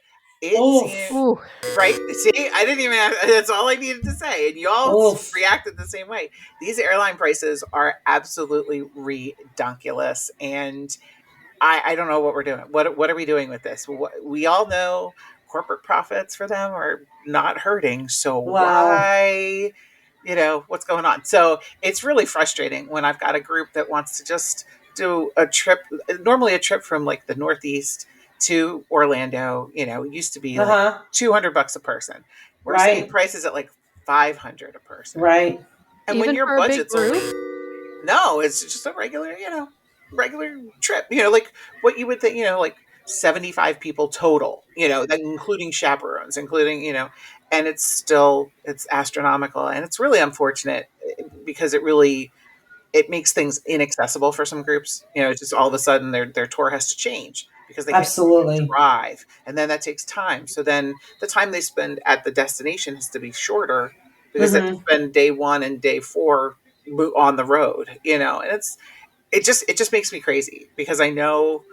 Right? See, I didn't even that's all I needed to say. And you all reacted the same way. These airline prices are absolutely redunculous. And I don't know what we're doing. What are we doing with this? We all know corporate profits for them are not hurting. So Wow. why, what's going on? So it's really frustrating when I've got a group that wants to just do a trip, normally a trip from like the Northeast to Orlando, used to be like $200 a person. We're seeing prices at like 500 a person. Right. And Even when your for a big budget's group? only, no, it's just a regular, regular trip, like what you would think, like 75 people total, that including chaperones, including, and it's astronomical, and it's really unfortunate because it makes things inaccessible for some groups. Just all of a sudden their tour has to change because they can't drive, and then that takes time. So then the time they spend at the destination has to be shorter because they have to spend day 1 and day 4 on the road, and it just makes me crazy because I know,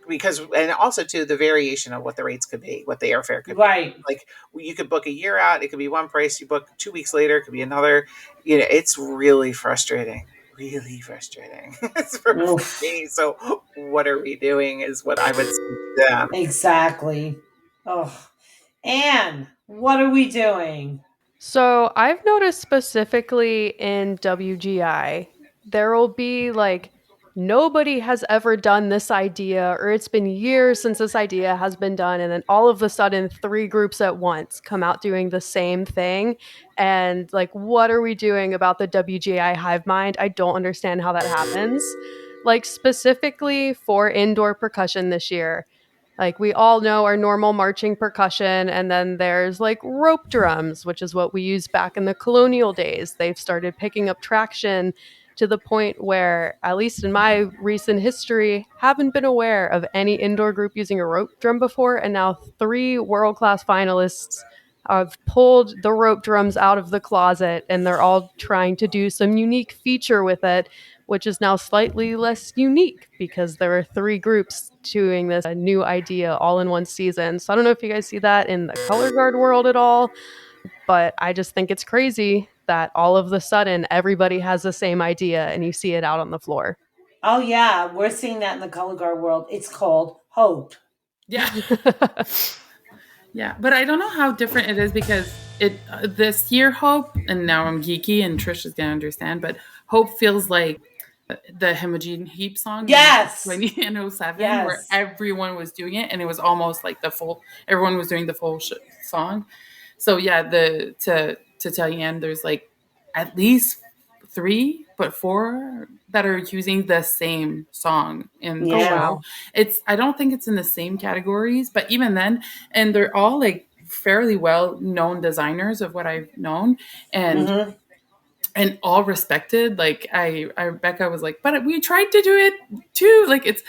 and also too the variation of what the rates could be, what the airfare could be. Like you could book a year out, it could be one price. You book 2 weeks later, it could be another. It's really frustrating. Really frustrating. It's for me. So what are we doing is what I would say to them. Exactly. Oh, Anne, what are we doing? So I've noticed specifically in WGI, there will be like nobody has ever done this idea, or it's been years since this idea has been done, and then all of a sudden 3 groups at once come out doing the same thing. And like, what are we doing about the WGI hive mind? I don't understand how that happens. Like specifically for indoor percussion this year, like we all know our normal marching percussion, and then there's like rope drums, which is what we used back in the colonial days. They've started picking up traction to the point where, at least in my recent history, haven't been aware of any indoor group using a rope drum before, and now 3 world-class finalists have pulled the rope drums out of the closet, and they're all trying to do some unique feature with it, which is now slightly less unique because there are 3 groups doing this new idea all in one season. So I don't know if you guys see that in the color guard world at all, but I just think it's crazy that all of the sudden everybody has the same idea and you see it out on the floor. Oh yeah, we're seeing that in the color guard world. It's called Hope. Yeah. Yeah, but I don't know how different it is because this year Hope, and now I'm geeky and Trish is gonna understand, but Hope feels like the Hemogene Heap song, yes, in 2007, where everyone was doing it, and it was almost like everyone was doing the full song. So yeah, to tell you, Anne, there's like at least 3, but 4 that are using the same song in the show. I don't think it's in the same categories, but even then, and they're all like fairly well known designers of what I've known, and and all respected. Like Becca was like, but we tried to do it too. Like it's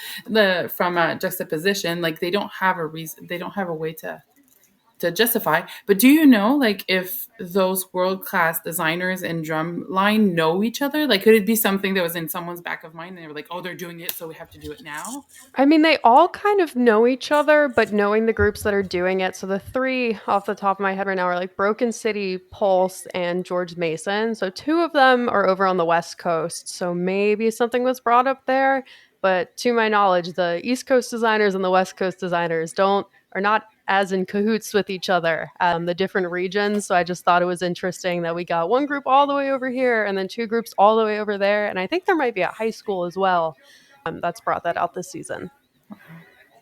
from a juxtaposition, like they don't have a reason, they don't have a way to justify. But do you know, like, if those world-class designers and drumline know each other? Like, could it be something that was in someone's back of mind and they were like, oh, they're doing it, so we have to do it now? I mean, they all kind of know each other, but knowing the groups that are doing it. So the 3 off the top of my head right now are like Broken City, Pulse, and George Mason. So 2 of them are over on the West Coast. So maybe something was brought up there. But to my knowledge, the East Coast designers and the West Coast designers are not as in cahoots with each other, the different regions. So I just thought it was interesting that we got one group all the way over here and then 2 groups all the way over there. And I think there might be a high school as well that's brought that out this season.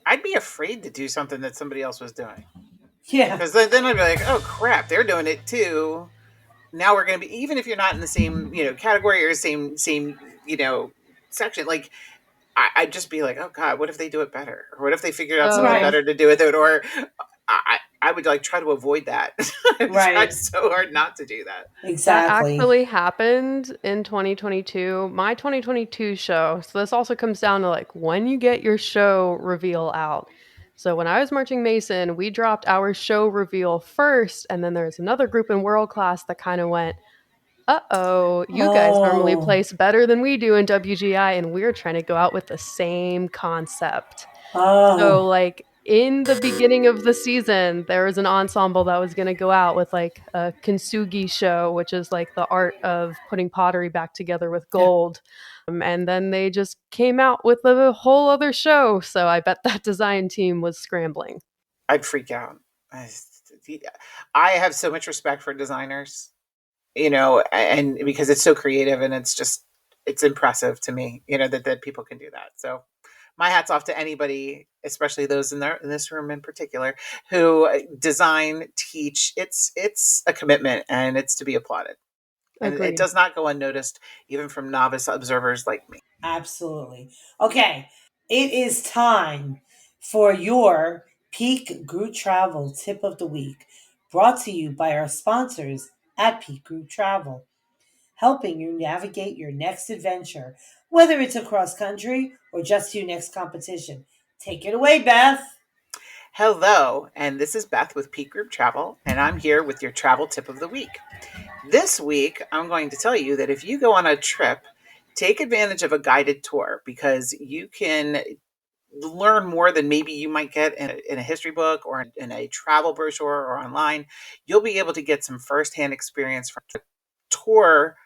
I'd be afraid to do something that somebody else was doing. Yeah. Because then I'd be like, oh crap, they're doing it too. Now we're going to be, even if you're not in the same, category or same, section, like, I'd just be like, oh God, what if they do it better? Or what if they figured out something better to do with it? Or I would like try to avoid that. Try so hard not to do that. Exactly. That actually happened in 2022. My 2022 show. So this also comes down to like when you get your show reveal out. So when I was marching Mason, we dropped our show reveal first, and then there's another group in World Class that kind of went, you guys normally place better than we do in WGI, and we're trying to go out with the same concept. So like in the beginning of the season, there was an ensemble that was going to go out with like a kintsugi show, which is like the art of putting pottery back together with gold. And then they just came out with a whole other show. So I bet that design team was scrambling. I'd freak out. I have so much respect for designers, and because it's so creative and it's impressive to me, that people can do that. So my hat's off to anybody, especially those in this room in particular, who design, teach. It's a commitment, and it's to be applauded. And Agreed. it does not go unnoticed, even from novice observers like me. Absolutely. Okay, it is time for your Peak Group Travel Tip of the Week, brought to you by our sponsors at Peak Group Travel, helping you navigate your next adventure, whether it's across country or just your next competition. Take it away, Beth. Hello, and this is Beth with Peak Group Travel, and I'm here with your travel tip of the week. This week, I'm going to tell you that if you go on a trip, take advantage of a guided tour, because you can learn more than maybe you might get in a history book or in a travel brochure or online. You'll be able to get some firsthand experience from a tour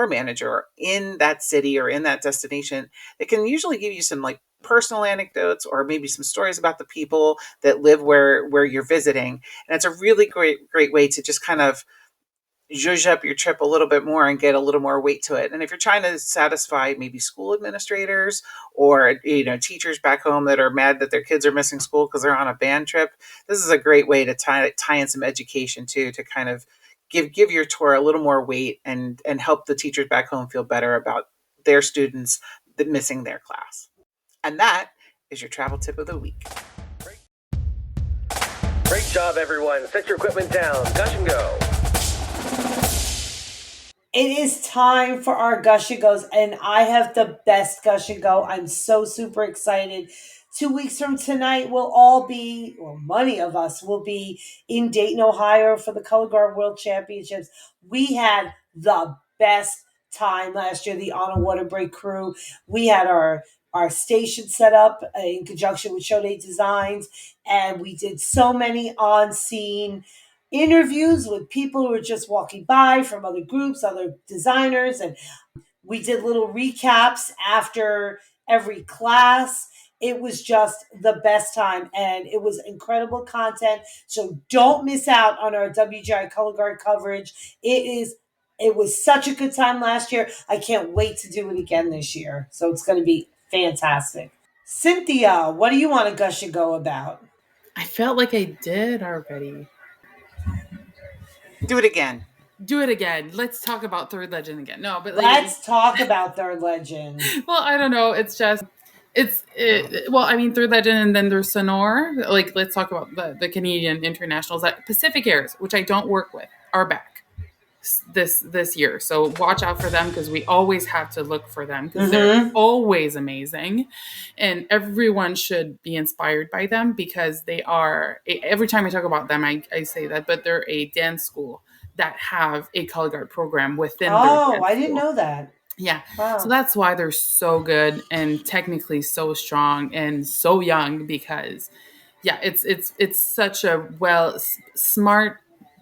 manager in that city or in that destination. It can usually give you some like personal anecdotes or maybe some stories about the people that live where you're visiting. And it's a really great way to just kind of zhuzh up your trip a little bit more and get a little more weight to it. And if you're trying to satisfy maybe school administrators or teachers back home that are mad that their kids are missing school because they're on a band trip, this is a great way to tie in some education too, to kind of give your tour a little more weight and help the teachers back home feel better about their students that missing their class. And that is your travel tip of the week. Great job, everyone. Set your equipment down. Gush and go. It is time for our Gush and Goes, and I have the best Gush and Go. I'm so super excited. 2 weeks from tonight, many of us will be in Dayton, Ohio for the Color Guard World Championships. We had the best time last year, the On a Water Break crew. We had our station set up in conjunction with Shoutouts Designs, and we did so many on-scene interviews with people who were just walking by from other groups, other designers, and we did little recaps after every class. It was just the best time, and it was incredible content. So don't miss out on our WGI Color Guard coverage. It was such a good time last year. I can't wait to do it again this year. So it's going to be fantastic. Cynthia, what do you want to gush and go about? I felt like I did already. Do it again. Let's talk about Third Legend again. No, but let's talk about Third Legend. Well, I don't know. Third Legend, and then there's Sonor. Like, let's talk about the Canadian internationals. That Pacificaires, which I don't work with, are back this year. So watch out for them, because we always have to look for them, because they're always amazing, and everyone should be inspired by them, because they are. Every time I talk about them, I say that, but they're a dance school that have a color guard program within their dance school. I didn't know that. Yeah. Wow. So that's why they're so good and technically so strong and so young, because it's such a smart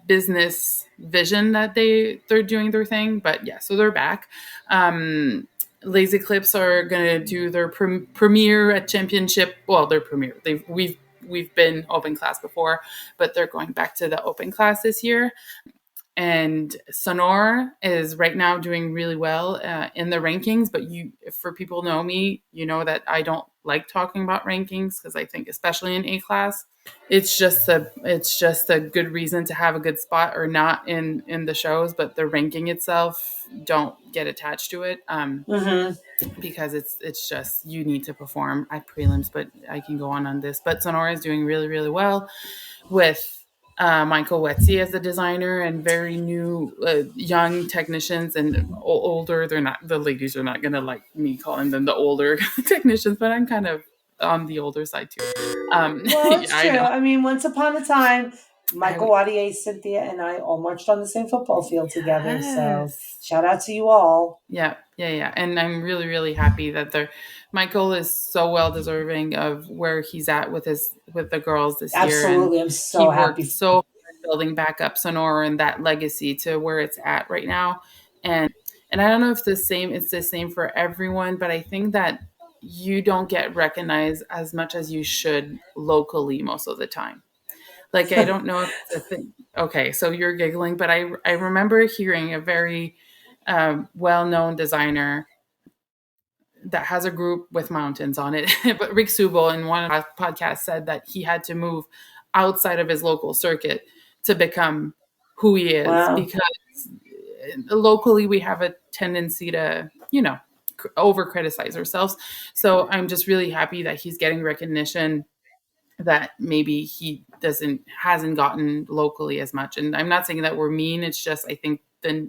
business vision that they're doing their thing. But yeah, so they're back. Lazy Clips are going to do their premiere at championship. Well, their premiere. We've been open class before, but they're going back to the open class this year. And Sonor is right now doing really well in the rankings. But for people who know me, you know that I don't like talking about rankings, because I think, especially in A class, it's just a good reason to have a good spot or not in the shows. But the ranking itself, don't get attached to it, because it's just, you need to perform at prelims. But I can go on this. But Sonor is doing really, really well with Michael Wetzy as the designer, and very new young technicians, and older. The ladies are not gonna like me calling them the older technicians, but I'm kind of on the older side too. Well, it's true. I mean, once upon a time, Michael Wadier, Cynthia, and I all marched on the same football field together. So Yes. shout out to you all. Yeah. And I'm really, really happy that Michael is so well deserving of where he's at with the girls this year. Absolutely. I'm so happy. He worked so hard building back up Sonor and that legacy to where it's at right now. And I don't know if it's the same for everyone, but I think that you don't get recognized as much as you should locally most of the time. Like, I don't know if it's a thing. Okay, so you're giggling, but I remember hearing a very well-known designer that has a group with mountains on it. But Rick Subel in one of our podcasts said that he had to move outside of his local circuit to become who he is. Wow. Because locally we have a tendency to, over criticize ourselves. So I'm just really happy that he's getting recognition that maybe he hasn't gotten locally as much. And I'm not saying that we're mean. It's just, I think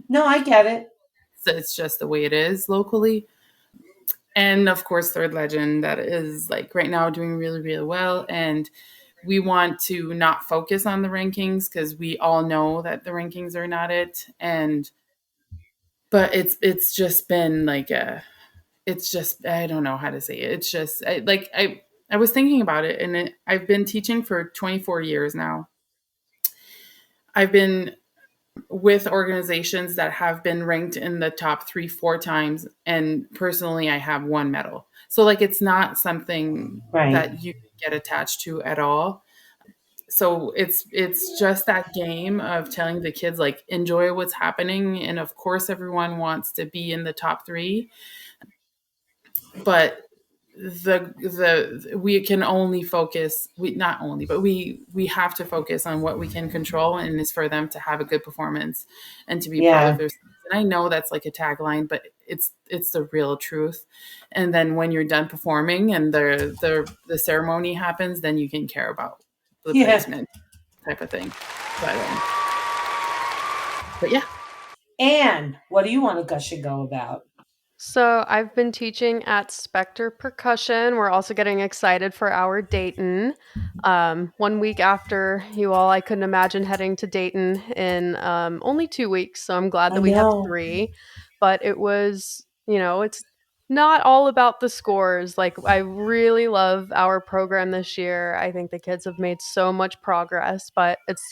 no, I get it. It's just the way it is locally. And of course, Third Legend, that is like right now doing really, really well. And we want to not focus on the rankings because we all know that the rankings are not it. But it's just been like I don't know how to say it. It's just I was thinking about it, and I've been teaching for 24 years now. I've been with organizations that have been ranked in the top 3-4 times. And personally, I have 1 medal. So like, it's not something that you get attached to at all. So it's just that game of telling the kids, like, enjoy what's happening. And of course, everyone wants to be in the top 3, but we can only focus, we have to focus on what we can control, and it's for them to have a good performance and to be proud of their skills. And I know that's like a tagline, but it's the real truth. And then when you're done performing and the ceremony happens, then you can care about the placement type of thing. But yeah. Anne, what do you want to gush and go about? So I've been teaching at Spectre Percussion. We're also getting excited for our Dayton. 1 week after you all, I couldn't imagine heading to Dayton in only 2 weeks. So I'm glad that we have 3. But it was, it's not all about the scores. Like, I really love our program this year. I think the kids have made so much progress, but it's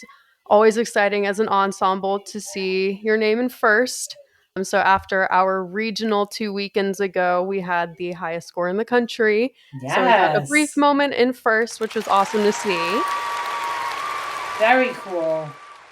always exciting as an ensemble to see your name in first. So after our regional 2 weekends ago, we had the highest score in the country. Yes. So we got a brief moment in first, which was awesome to see. Very cool.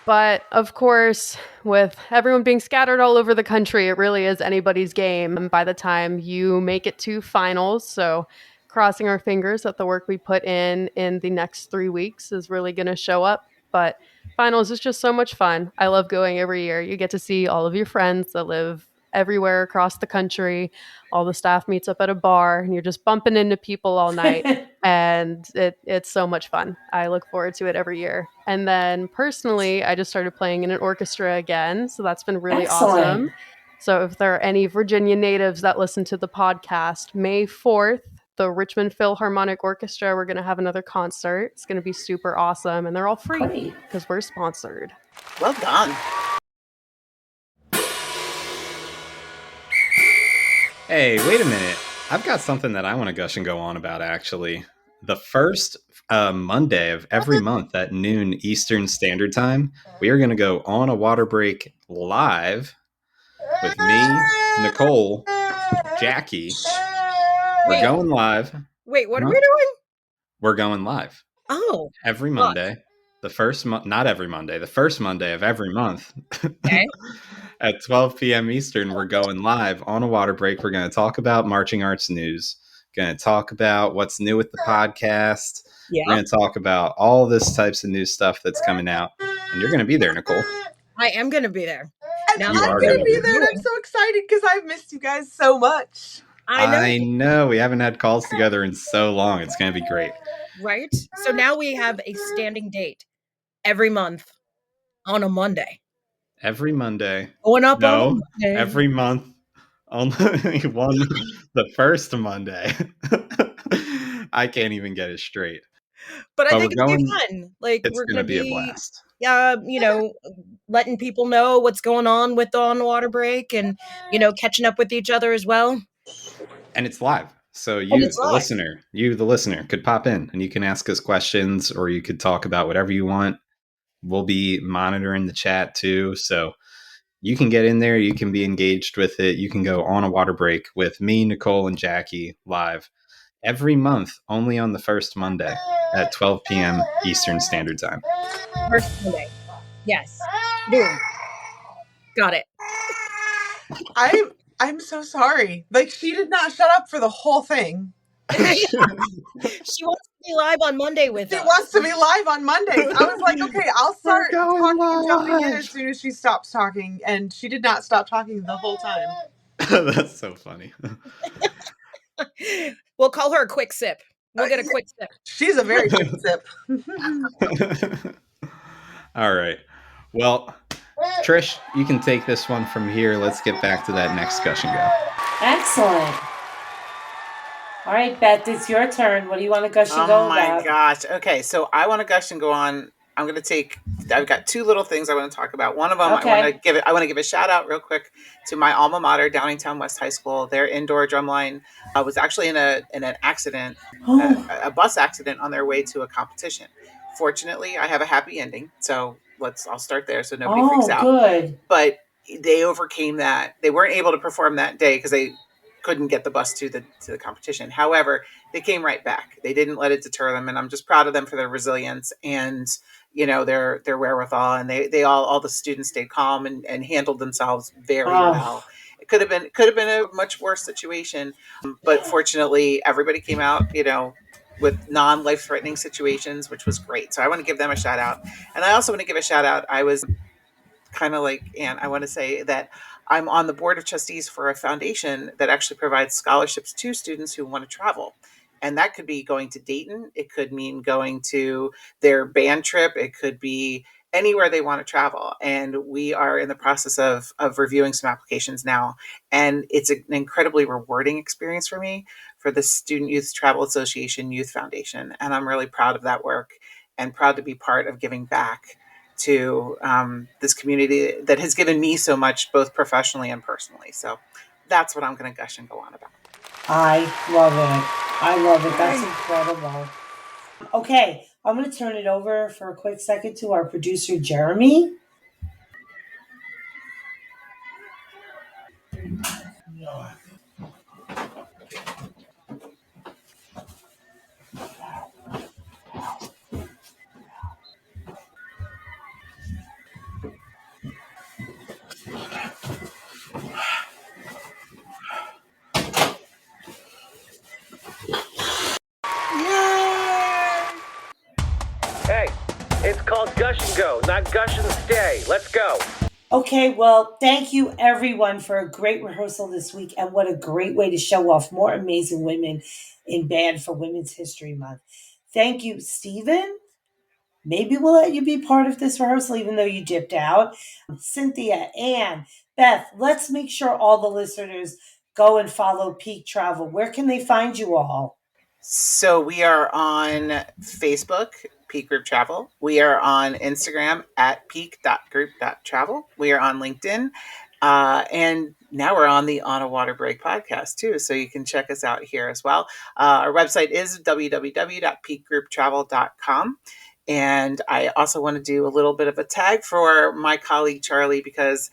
But of course, with everyone being scattered all over the country, it really is anybody's game. And by the time you make it to finals, so crossing our fingers that the work we put in the next 3 weeks is really going to show up. But finals is just so much fun. I love going every year. You get to see all of your friends that live everywhere across the country. All the staff meets up at a bar, and you're just bumping into people all night. And it's so much fun. I look forward to it every year. And then personally, I just started playing in an orchestra again. So that's been really awesome. So if there are any Virginia natives that listen to the podcast, May 4th, the Richmond Philharmonic Orchestra, we're going to have another concert. It's going to be super awesome. And they're all free because we're sponsored. Well done. Hey, wait a minute. I've got something that I want to gush and go on about, actually. The first Monday of every month at noon Eastern Standard Time, we are going to go on a water break live with me, Nicole, Jackie. We're going live. Wait, what are we doing? We're going live. Oh. Every Monday. The first not every Monday. The first Monday of every month. Okay. At 12 p.m. Eastern, we're going live on a water break. We're going to talk about marching arts news. Going to talk about what's new with the podcast. Yeah. We're going to talk about all this types of new stuff that's coming out. And you're going to be there, Nicole. I am going to be there. Now I'm going to be there, and I'm so excited because I've missed you guys so much. I know. We haven't had calls together in so long. It's going to be great. Right? So now we have a standing date every month on a Monday. Every Monday. Going up on Monday. Every month. Only one. The first Monday. I can't even get it straight. But I But think we're it'll be going. fun. Like It's we're going to gonna be a be, blast. letting people know what's going on with the On the Water Break, and catching up with each other as well. And it's live. So And you, it's the live. listener, could pop in and you can ask us questions, or you could talk about whatever you want. We'll be monitoring the chat too. So you can get in there. You can be engaged with it. You can go on a water break with me, Nicole, and Jackie live every month, only on the first Monday at 12 p.m. Eastern Standard Time. First Monday. Yes. Boom. Got it. I'm so sorry. Like, she did not shut up for the whole thing. She wants to be live on Monday with us. She wants to be live on Mondays. I was like, okay, I'll start talking and jumping in as soon as she stops talking. And she did not stop talking the whole time. That's so funny. We'll call her a quick sip. We'll get a quick sip. She's a very quick sip. All right. Well, Trish, you can take this one from here. Let's get back to that next Gush and Go. Excellent. All right, Beth, it's your turn. What do you want to gush and go about? Oh my gosh. Okay, so I want to gush and go on. I've got two little things I want to talk about. One of them, Okay. I want to give a shout out real quick to my alma mater, Downingtown West High School. Their indoor drumline was actually in an accident, a bus accident on their way to a competition. Fortunately, I have a happy ending, so I'll start there so nobody freaks out. Good. But they overcame that. They weren't able to perform that day because they couldn't get the bus to the competition. However, they came right back. They didn't let it deter them, and I'm just proud of them for their resilience and their wherewithal. And they all the students stayed calm and handled themselves very well. It could have been a much worse situation, but fortunately, everybody came out with non-life-threatening situations, which was great. So I want to give them a shout out, and I also want to give a shout out. I was kind of like Anne. I want to say that I'm on the board of trustees for a foundation that actually provides scholarships to students who want to travel. And that could be going to Dayton. It could mean going to their band trip. It could be anywhere they want to travel. And we are in the process of reviewing some applications now. And it's an incredibly rewarding experience for me, for the Student Youth Travel Association Youth Foundation. And I'm really proud of that work and proud to be part of giving back to this community that has given me so much, both professionally and personally. So that's what I'm going to gush and go on about. I love it. That's incredible. Okay, I'm going to turn it over for a quick second to our producer, Jeremy. Hey, it's called Gush and Go, not Gush and Stay. Let's go. Okay, well, thank you everyone for a great rehearsal this week, and what a great way to show off more amazing women in band for Women's History Month. Thank you, Stephen. Maybe we'll let you be part of this rehearsal even though you dipped out. Cynthia, Anne, Beth, let's make sure all the listeners go and follow Peak Travel. Where can they find you all? So we are on Facebook, Peak Group Travel. We are on Instagram at peak.group.travel. We are on LinkedIn. And now we're on the On a Water Break podcast too. So you can check us out here as well. Our website is www.peakgrouptravel.com. And I also want to do a little bit of a tag for my colleague, Charlie, because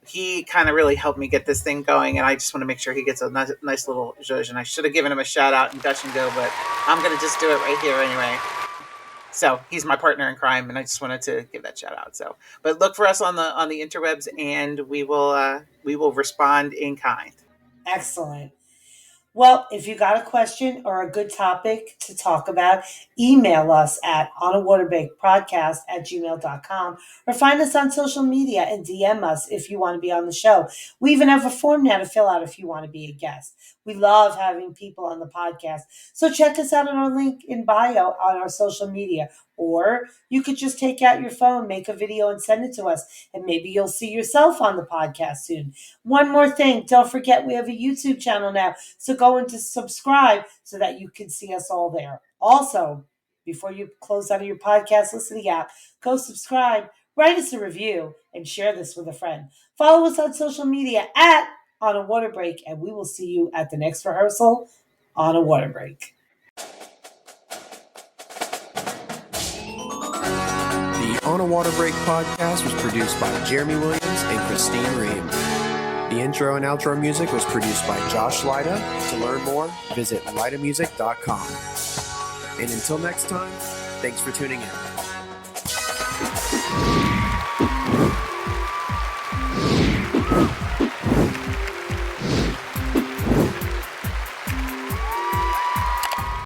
he kind of really helped me get this thing going. And I just want to make sure he gets a nice little zhuzh. And I should have given him a shout out and Gush and Go, but I'm going to just do it right here anyway. So he's my partner in crime, and I just wanted to give that shout out. So, but look for us on the interwebs, and we will respond in kind. Excellent. Well, if you got a question or a good topic to talk about, email us at onawaterbreakpodcast@gmail.com or find us on social media and DM us if you want to be on the show. We even have a form now to fill out if you want to be a guest. We love having people on the podcast. So check us out on our link in bio on our social media. Or you could just take out your phone, make a video, and send it to us. And maybe you'll see yourself on the podcast soon. One more thing. Don't forget we have a YouTube channel now. So go and subscribe so that you can see us all there. Also, before you close out of your podcast listening app, go subscribe, write us a review, and share this with a friend. Follow us on social media at On a Water Break, and we will see you at the next rehearsal on a water break. The On a Water Break podcast was produced by Jeremy Williams and Christine Ream. The intro and outro music was produced by Josh Lyda. To learn more, visit lydamusic.com. And until next time, thanks for tuning in.